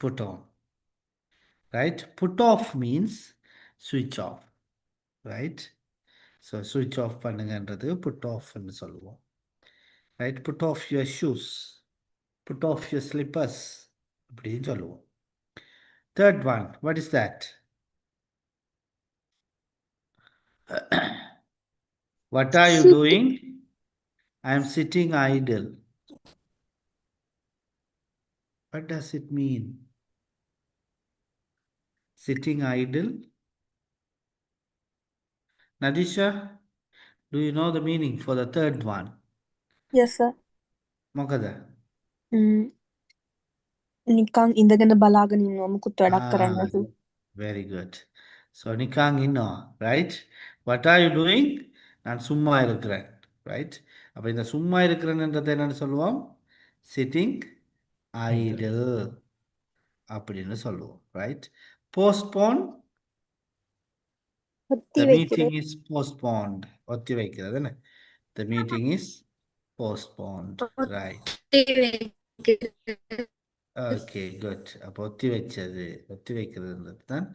put on. Right, put of means ஸ்விட்ச் ஆஃப். ரைட், ஸோ ஸ்விட்ச் ஆஃப் பண்ணுங்கன்றது புட் ஆஃப்னு சொல்லுவோம். Right, put off your shoes, put off your slippers அப்படின்னு சொல்லுவோம். Third one, what is that? What are you doing? I am sitting idle. What does it mean? Sitting idle? Nadisha, do you know the meaning for the third one? Yes, sir. Mokada. නිකං ඉඳගෙන බලාගෙන ඉන්නවා මුකුත් වැඩක් කරන්නේ නැතුව. Very good. So nikang inno, right? What are you doing? நான் சும்மா இருக்கிறேன். Right? அப்ப இந்த சும்மா இருக்கிறேன்ன்றதை என்னன்னு சொல்லுவோம்? Sitting idle அப்படின்னு சொல்லுவோம். Right? Postpone. The meeting is postponed. ஒத்தி வைக்கிறது என்ன? The meeting is postponed. Right. Okay, good. அப்போ ஒத்தி வச்சது, ஒத்தி வைக்கிறதுன்றது தான்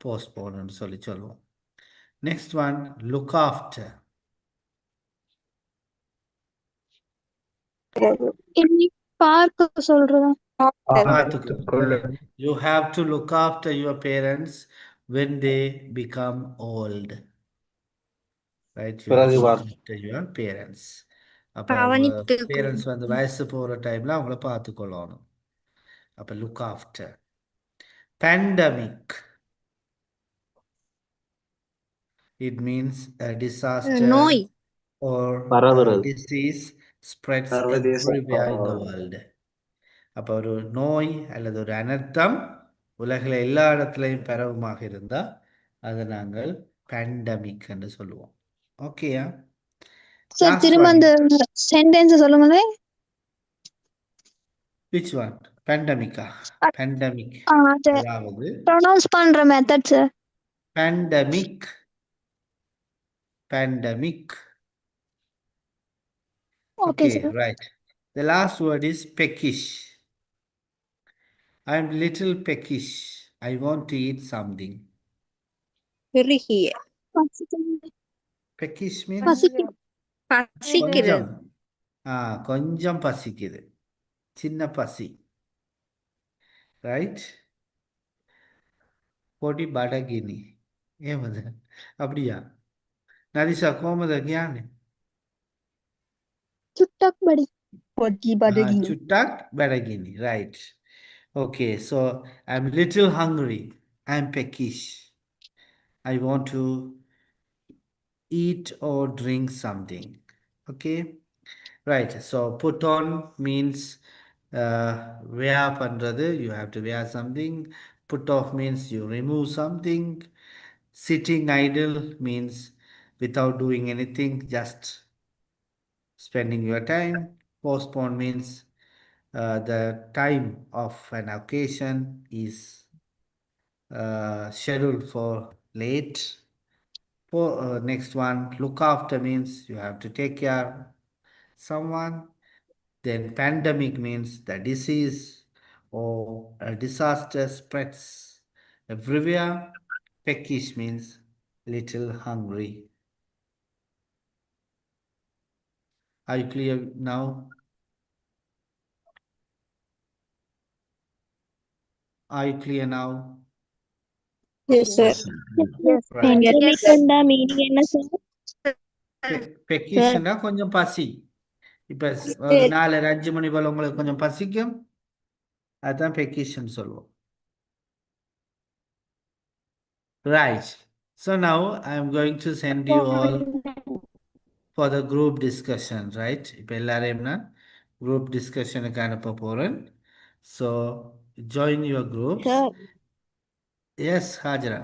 postpone சொல்லி சொல்லுவோம். Next one, look after. என்னை பார்க்க சொல்றதா? பார்த்துக்கொள்ள. You have to look after your parents when they become old. Right? You have to look after your parents. அப்போ அவங்க parents வந்து வயசு போகிற டைமில் அவங்கள பார்த்துக்கொள்ளணும். அப்போ look after. Pandemic. It means a disaster நோய். or a disease spreads everywhere in the world. அப்போ ஒரு நோய் அல்லது ஒரு அனர்த்தம் உலகில் எல்லா இடத்துலையும் பரவுமாக இருந்தால் அதை நாங்கள் பேண்டமிக் என்று சொல்லுவோம். ஓகேயா? சார் திரும்ப அந்த சென்டென்ஸ் சொல்லுங்களே. Which one? Pandemica. Pandemic. அதாவது ப்ரொனவுன்ஸ் பண்ற method sir. Pandemic. Pandemic. Okay, right. The last word is peckish. I am little peckish. I want to eat something. Peckish means கொஞ்சம் கொஞ்சம் பசிக்குது, சின்ன பசி. ரைட், பொடி படகினி ஏமது அப்படியா? Nadisha கோமத கியானே Chuttak badi. Pagi badagini. Chutak Badagini, right. Okay, so I'm little hungry. I'm peckish. I want to eat or drink something. Okay, right. So put on means wear பண்றது, you have to wear something. Put off means you remove something. Sitting idle means without doing anything, just spending your time. Postpone means the time of an occasion is scheduled for late. Next one, look after means you have to take care someone. Then pandemic means the disease or a disaster spreads everywhere. Peckish means little hungry. Are you clear now? Are you clear now? Yes, sir. Yes. Right. Pandemic and the meaning என்ன sir? பெக்கிஷ்னா கொஞ்சம் பசி. இப்ப ஒரு 4-5 மணி போல உங்களுக்கு கொஞ்சம் பசிக்கும், அதுதான் பெக்கிஷ்ன்னு சொல்லுவோம். Right. So now I'm going to send you all for the group discussion, right? இப்ப எல்லாரையும் நான் group discussionக்கு அனுப்ப போறேன். So join your groups. Sir. Yes, Hajra.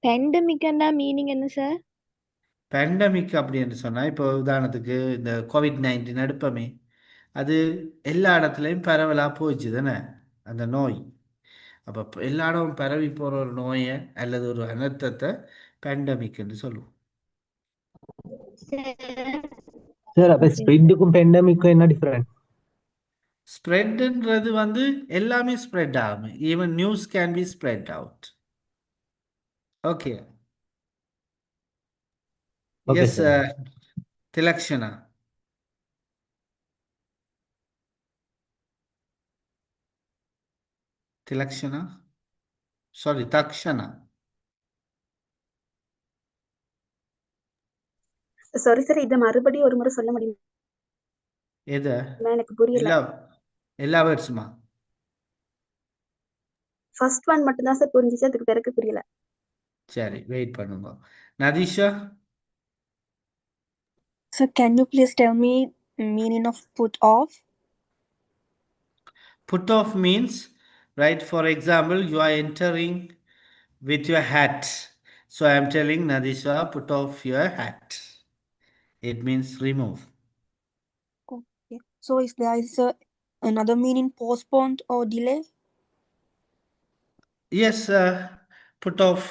Pandemic and the meaning என்ன sir? பேண்டமிக் அப்படின்னு சொன்னா இப்போ உதாரணத்துக்கு இந்த COVID-19 அடுப்பமே அது எல்லா இடத்துலையும் பரவலா போச்சு தானே அந்த நோய். அப்போ எல்லா இடமும் பரவி போகிற ஒரு நோயை அல்லது ஒரு அனர்த்தத்தை பேண்டமிக்னு சொல்லுவோம். சார் அப்ப ஸ்ப்ரெட்டுக்கும் பெண்டமிக்கும் என்ன டிஃபரெண்ட்? ஸ்ப்ரெட்ன்றது வந்து எல்லாமே ஸ்ப்ரெட் ஆகும். Even news can be spread out. Okay. Yes Thilakshana. Thilakshana sorry Thakshana. Sorry sir, இத மறுபடியும் ஒரு முறை சொல்ல முடியுமா? எது? எனக்கு புரியல. எல்லா வேர்ட்ஸுமா? ஃபர்ஸ்ட் ஒன் மட்டும் தான் சார் புரிஞ்சிச்சு, அதுக்கு பிறகு புரியல. சரி, வெயிட் பண்ணுங்க. Nadisha. So can you please tell me meaning of put off? Put off means, right, for example, you are entering with your hat. So I am telling Nadisha, put off your hat. It means remove. Okay. So if there is another meaning postponed or delay? Yes, put off,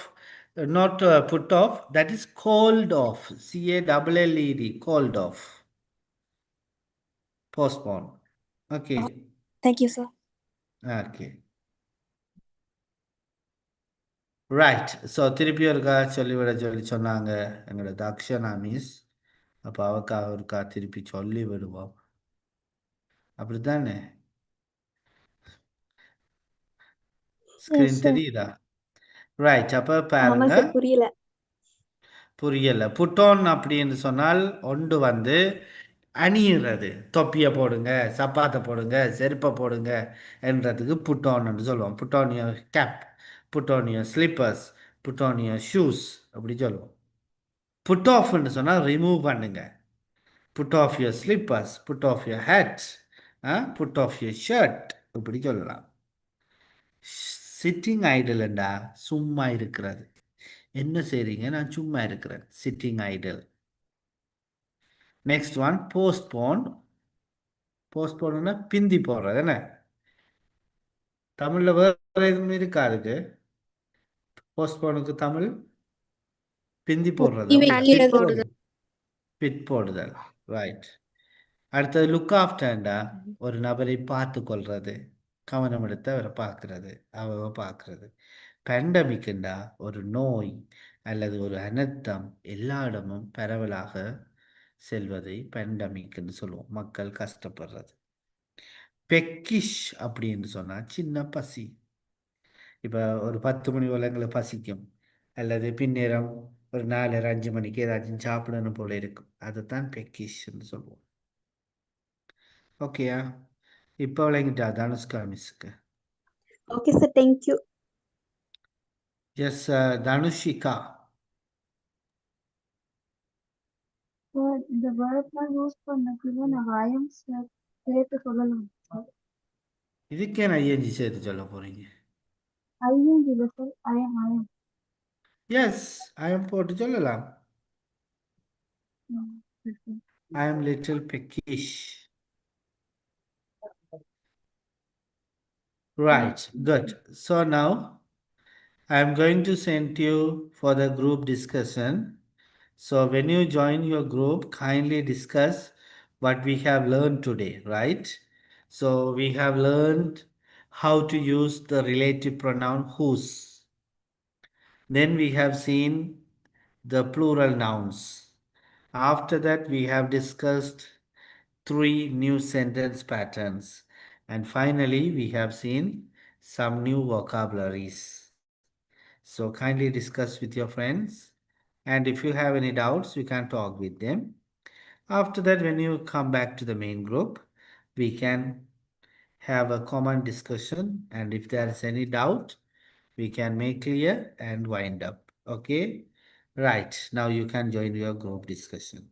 not put off, that is called off. CALLED, called off. Postpone. Okay. Thank you, sir. Okay. Right. So திருப்பி ஒருக்கா சொல்லி சொன்னாங்க எங்களோட Dakshana miss. அப்போ ஒருக்கா திருப்பி சொல்லி விடுவோம். அப்படித்தானே? ஸ்கிரீன் தெரியுதா? ரைட். அப்போ பாருங்க. புரியல. புட்டோன் அப்படின்னு சொன்னால் ஒன்று வந்து அணியிறது. தொப்பியை போடுங்க, சப்பாத்தை போடுங்க, செருப்பை போடுங்க என்றதுக்கு புட்டோன்னு சொல்லுவோம். புட்டோனியோ கேப், புட்டோனியோ ஸ்லிப்பர்ஸ், புட்டோனியோ ஷூஸ் அப்படி சொல்லுவோம். புட் ஆஃப்னு சொன்னால் ரிமூவ் பண்ணுங்க. Put off your slippers, put off your hat, put off your shirt இப்படி சொல்லலாம். சிட்டிங் ஐடல்ண்டா சும்மா இருக்கிறது. என்ன செய்றீங்க? நான் சும்மா இருக்கிறேன். Sitting idle. Next one postpone. போஸ்ட்போன்னா பிந்தி போடுறது என்ன? தமிழில் வேறு எதுவும் இருக்கா அதுக்கு? போஸ்ட்போனுக்கு தமிழ் பிந்தி போடுறது. பிட் போடுதல். ரைட். அடுத்தது லுக் ஆஃப்டர்ண்டா ஒரு நபரை பார்த்து கொள்றது, கவனம் எடுத்து அவரை பார்க்கறது, அவ பார்க்கறது. பேண்டமிக்ண்டா ஒரு நோய் அல்லது ஒரு அனர்த்தம் எல்லா இடமும் பரவலாக செல்வதை பேண்டமிக்னு சொல்லுவோம். மக்கள் கஷ்டப்படுறது. பெக்கிஷ் அப்படின்னு சொன்னா சின்ன பசி. இப்போ ஒரு 10 மணி போல எங்களுக்கு பசிக்கும், அல்லது பின்னேரம் ஒரு 4 5 மணிக்கு ஏதாச்சும் சாப்பிடணும் போல இருக்கும். அதைத்தான் பெக்கிஷ்ன்னு சொல்லுவோம். ஓகேயா? இப்போ விளங்கிட்டா தனுஷ்கா மிஸ்ஸுக்கு? Okay, sir. Thank you. Yes Dhanushika. இந்த வேர்ட்லாம் யூஸ் பண்ணக்குள்ள நான் ஐஎம் சேர்த்து சொல்லலாம் சார். இதுக்கே நான் ஐஎன்ஜி சேர்த்து சொல்ல போறீங்க? ஐஎன்ஜி இல்லை சார், ஐஎம். எஸ், ஐஎம் போட்டு சொல்லலாம். I am little peckish. Right, good. So now I am going to send you for the group discussion. So when you join your group, kindly discuss what we have learned today, right? So we have learned how to use the relative pronoun whose. Then we have seen the plural nouns. After that, we have discussed 3 new sentence patterns. And finally, we have seen some new vocabularies. So kindly discuss with your friends. And if you have any doubts, you can talk with them. After that, when you come back to the main group, we can have a common discussion. And if there is any doubt, we can make clear and wind up. Okay? Right. Now you can join your group discussion.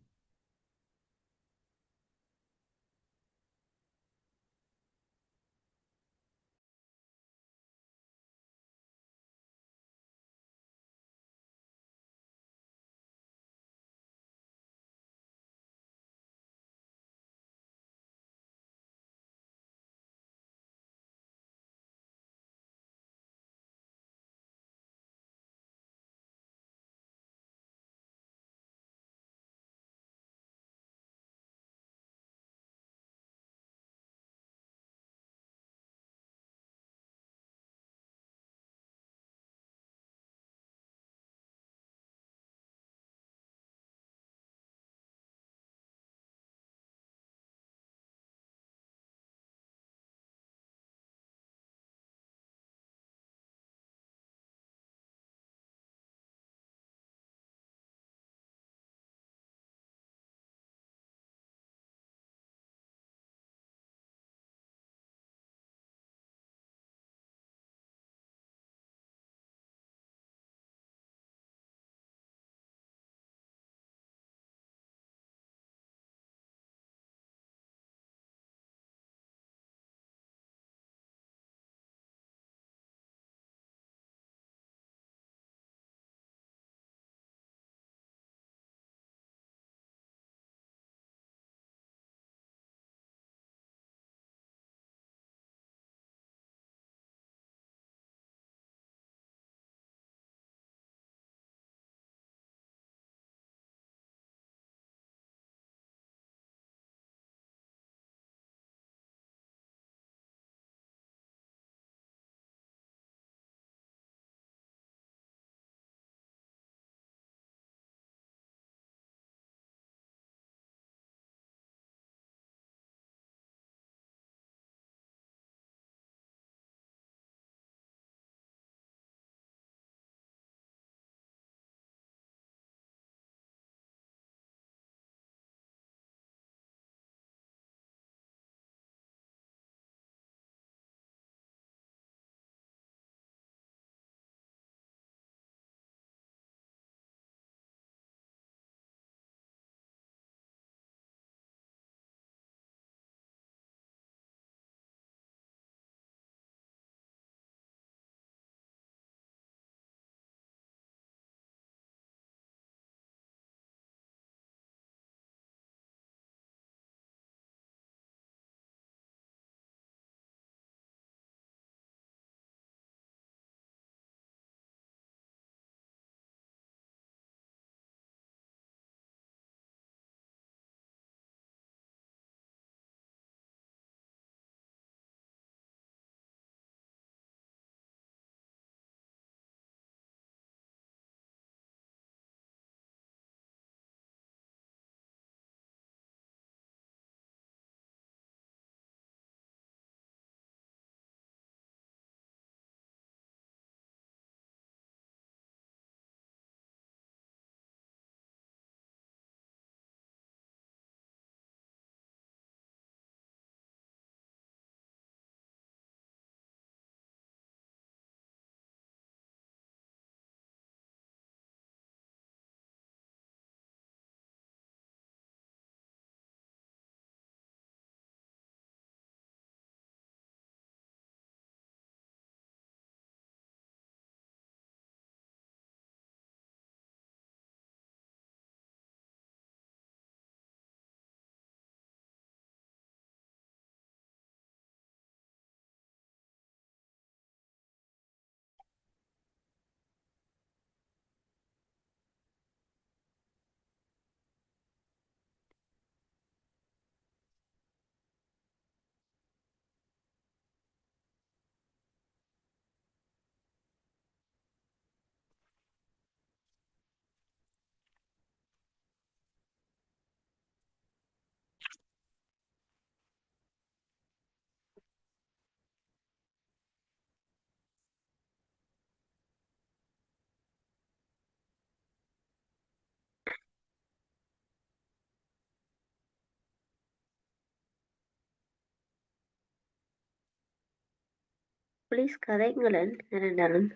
Please கதைங்களேன் இரண்டாலும்.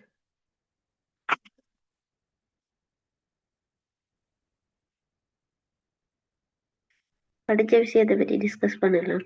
படிச்ச விஷயத்தை பற்றி discuss பண்ணலாம்.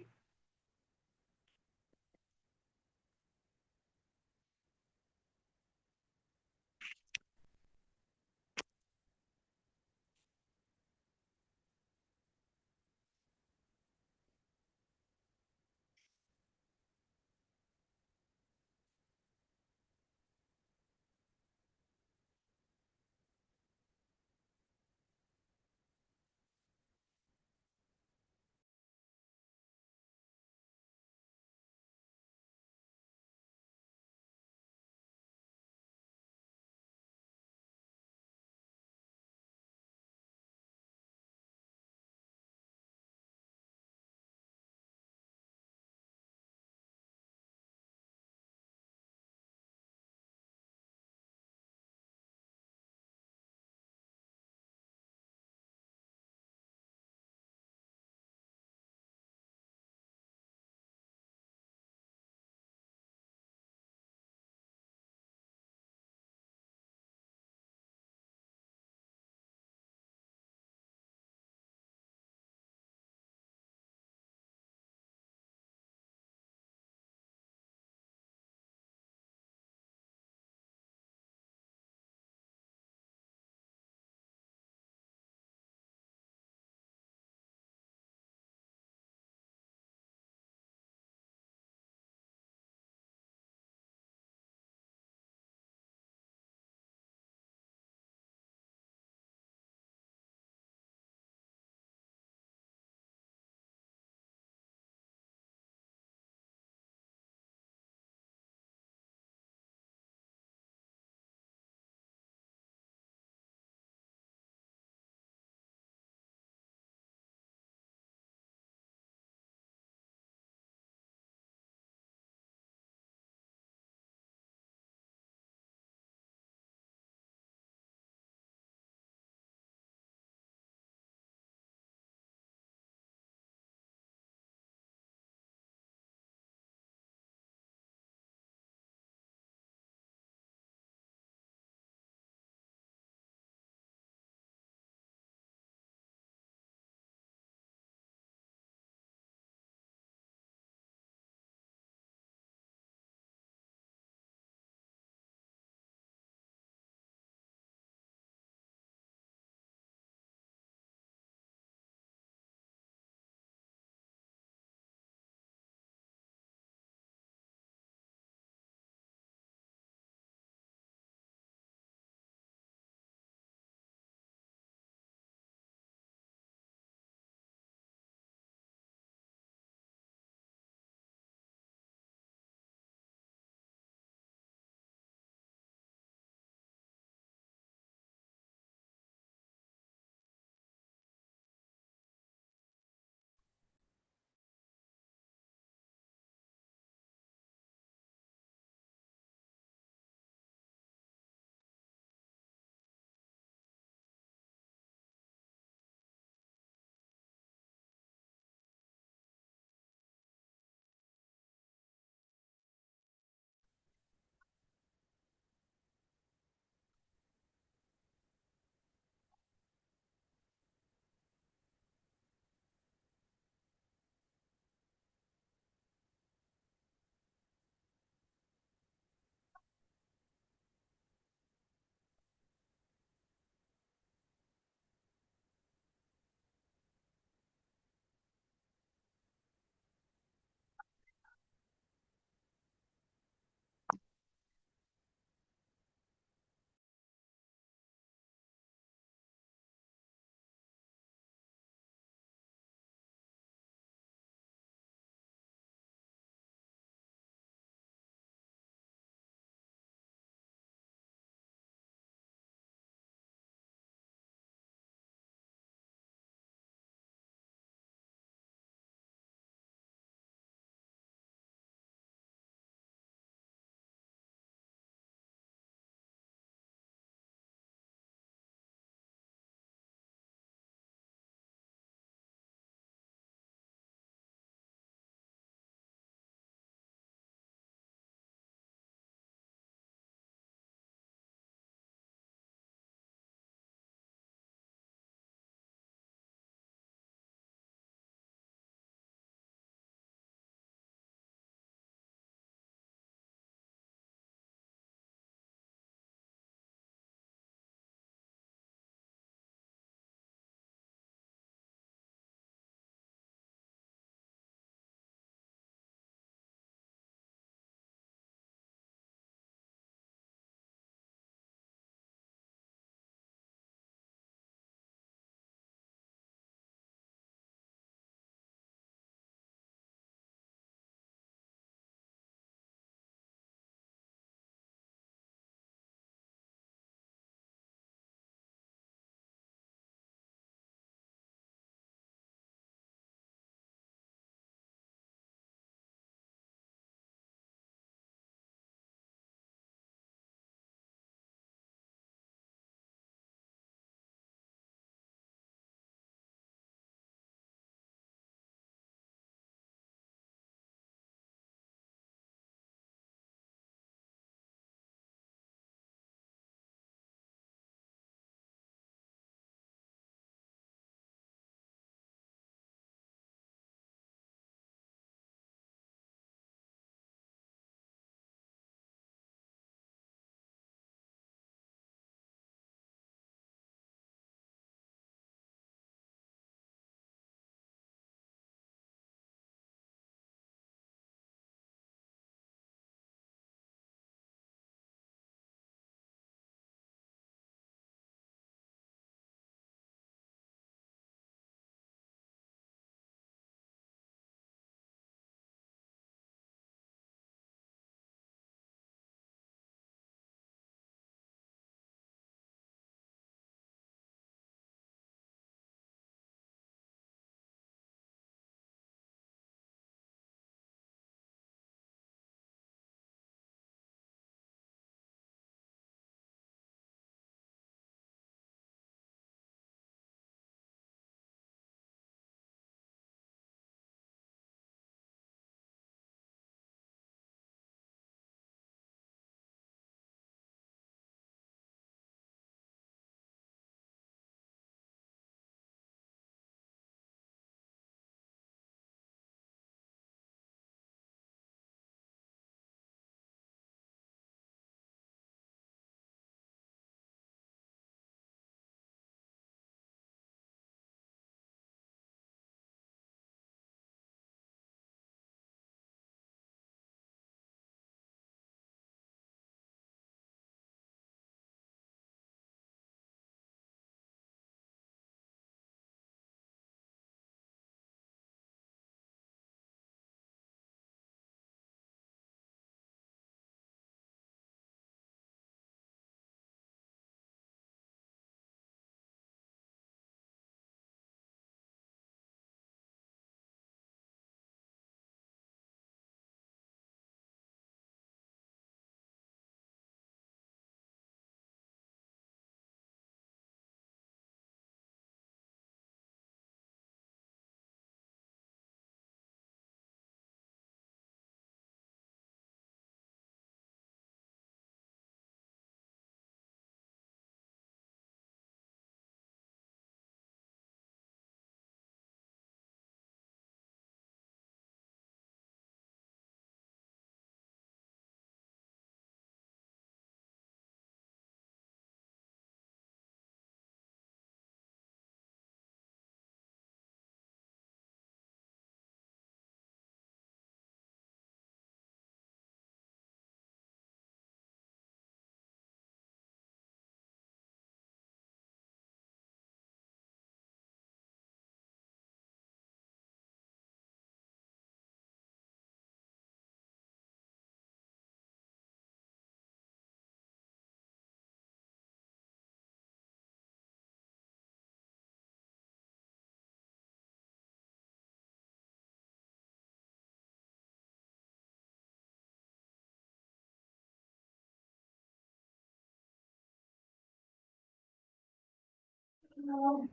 Wrong.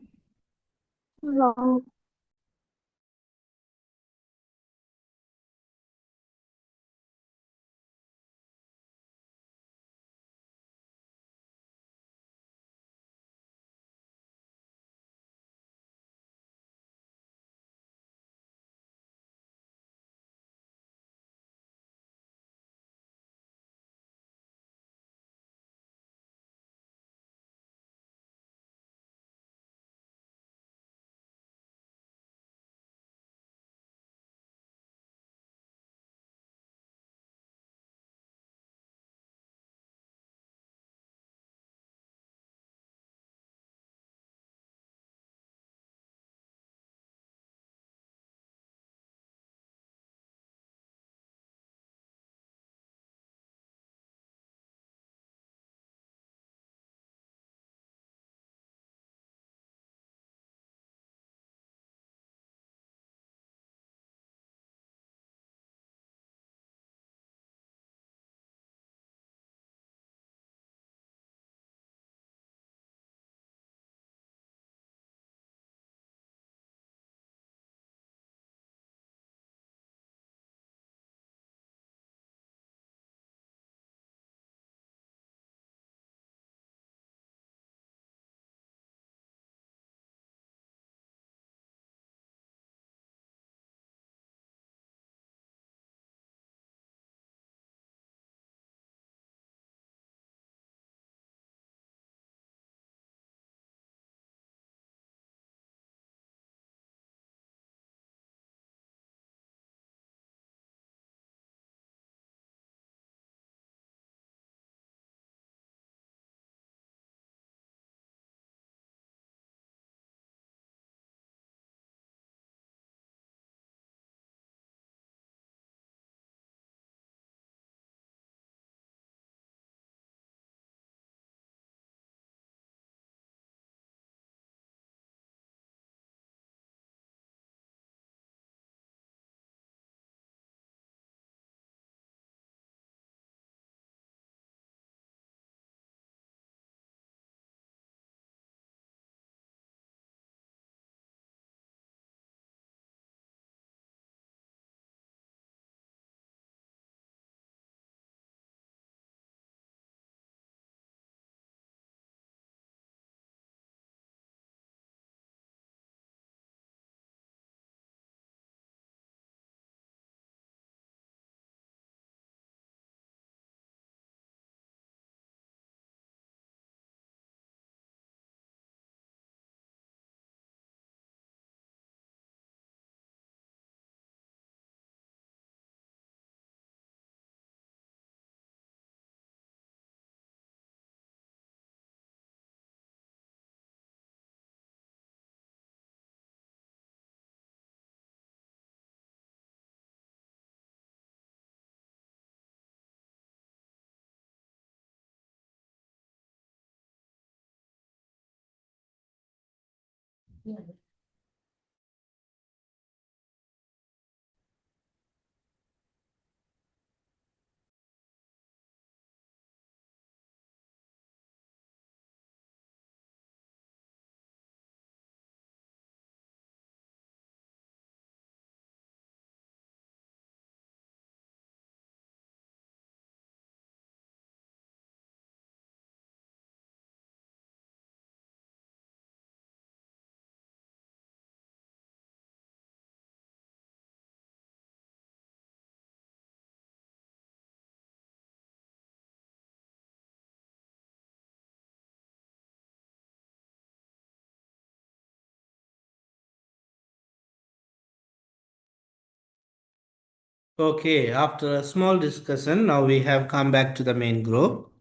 Okay, after a small discussion, now we have come back to the main group.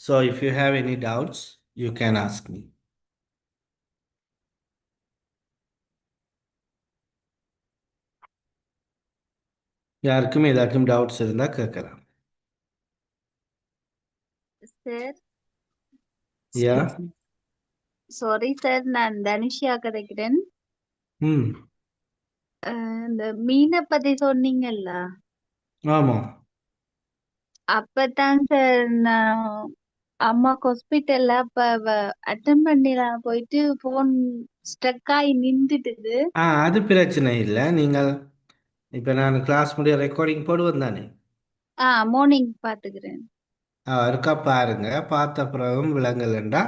So if you have any doubts, you can ask me. யாருக்கும் ஏதாக்கும் doubts இருந்தா கேட்கலாம். Sir யா sorry sir, நான் தனுஷியா கதைக்கிறேன். ம் இந்த மீனை பத்தி சொன்னீங்கல்ல, ஆமா அப்பதான் சார் நான் அம்மாக்கு ஹாஸ்பிட்டல்ல அப்ப அட்டன் பண்ணிடலாம் போயிட்டு போன் ஸ்டக் ஆகி நின்றுட்டுது. அது பிரச்சனை இல்லை. நீங்கள் இப்போ நான் கிளாஸ் முடிய ரெக்கார்டிங் போடுவேன் தானே, மார்னிங் பாத்துக்கிறேன். இருக்கா பாருங்க. பார்த்த பிறகும் விலங்கல்ண்டா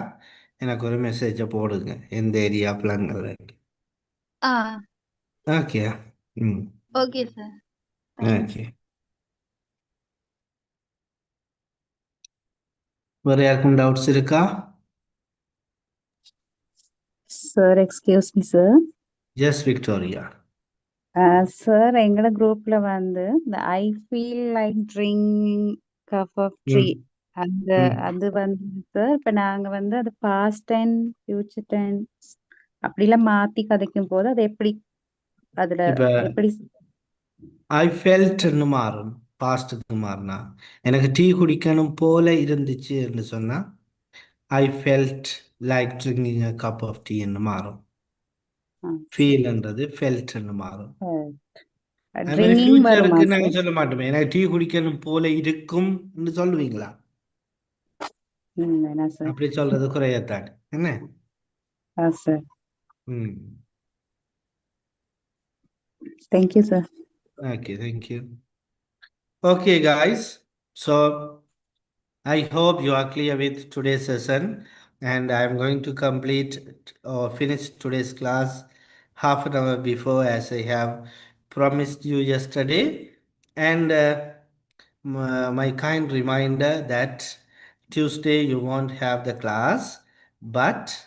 எனக்கு ஒரு மெசேஜை போடுங்க, எந்த ஏரியா விலங்கல். Ah okay. Hmm okay sir. Okay. வேறு யாருக்கும் டவுட்ஸ் இருக்கா? Sir excuse me sir. Yes Victoria. Sir எங்களோட குரூப்ல வந்து இந்த I feel like drinking cup of tree அந்த அது வந்து சார் இப்ப நாங்க வந்து அது பாஸ்ட் டென்ஸ் ஃபியூச்சர் டென்ஸ் அப்படிலாம் மாத்தி கதைக்கும் போது அது எப்படி அதுல இப்போ எப்படி ஐ ஃபெல்ட்னு மாறும், பாஸ்ட்டுக்கு மாறினா. எனக்கு டீ குடிக்கணும் போல இருந்துச்சு என்று சொன்னா I felt like drinking a cup of டீன்னு மாறும். ஃபீல்ன்றது ஃபெல்ட்னு மாறும். அது மாதிரி ட்ரிங்கிங் வருமா ஃபியூச்சருக்கு நாங்கள் சார்? சொல்ல மாட்டோமே, எனக்கு டீ குடிக்கணும் போல இருக்கும்னு சொல்லுவீங்களா? வேணாம் சார். அப்படி சொல்றது குறையத்தான் என்ன? சார் ம் thank you sir. Okay, thank you. Okay, guys. So I hope you are clear with today's session, and I'm going to complete or finish today's class half an hour before, as I have promised you yesterday. And my kind reminder that Tuesday you won't have the class, but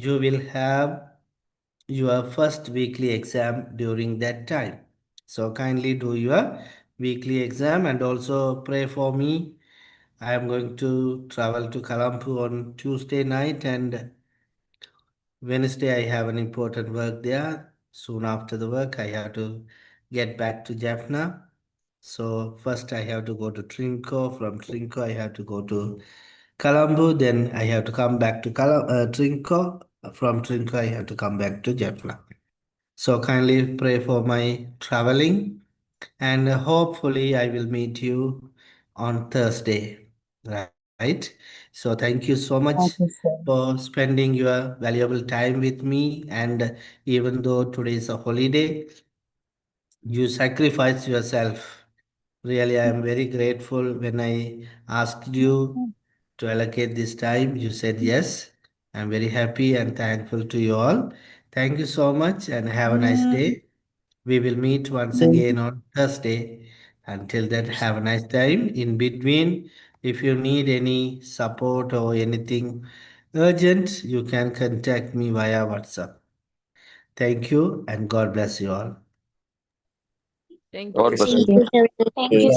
you will have your first weekly exam during that time. So kindly do your weekly exam and also pray for me. I am going to travel to Colombo on Tuesday night, and Wednesday I have an important work there. Soon after the work, I have to get back to Jaffna. So first I have to go to Trinco. From Trinco, I have to go to Colombo. Then I have to come back to Trinco. From Trinco, I have to come back to Jaffna. So kindly pray for my traveling, and hopefully I will meet you on Thursday, right? So thank you so much Okay, sir. for spending your valuable time with me. And even though today is a holiday, you sacrifice yourself. Really, I am very grateful. When I asked you to allocate this time, you said yes. I'm very happy and thankful to you all. Thank you so much and have a nice day. We will meet once again on Thursday. Until then, have a nice time. In between, if you need any support or anything urgent, you can contact me via WhatsApp. Thank you and God bless you all. God bless you. Thank you.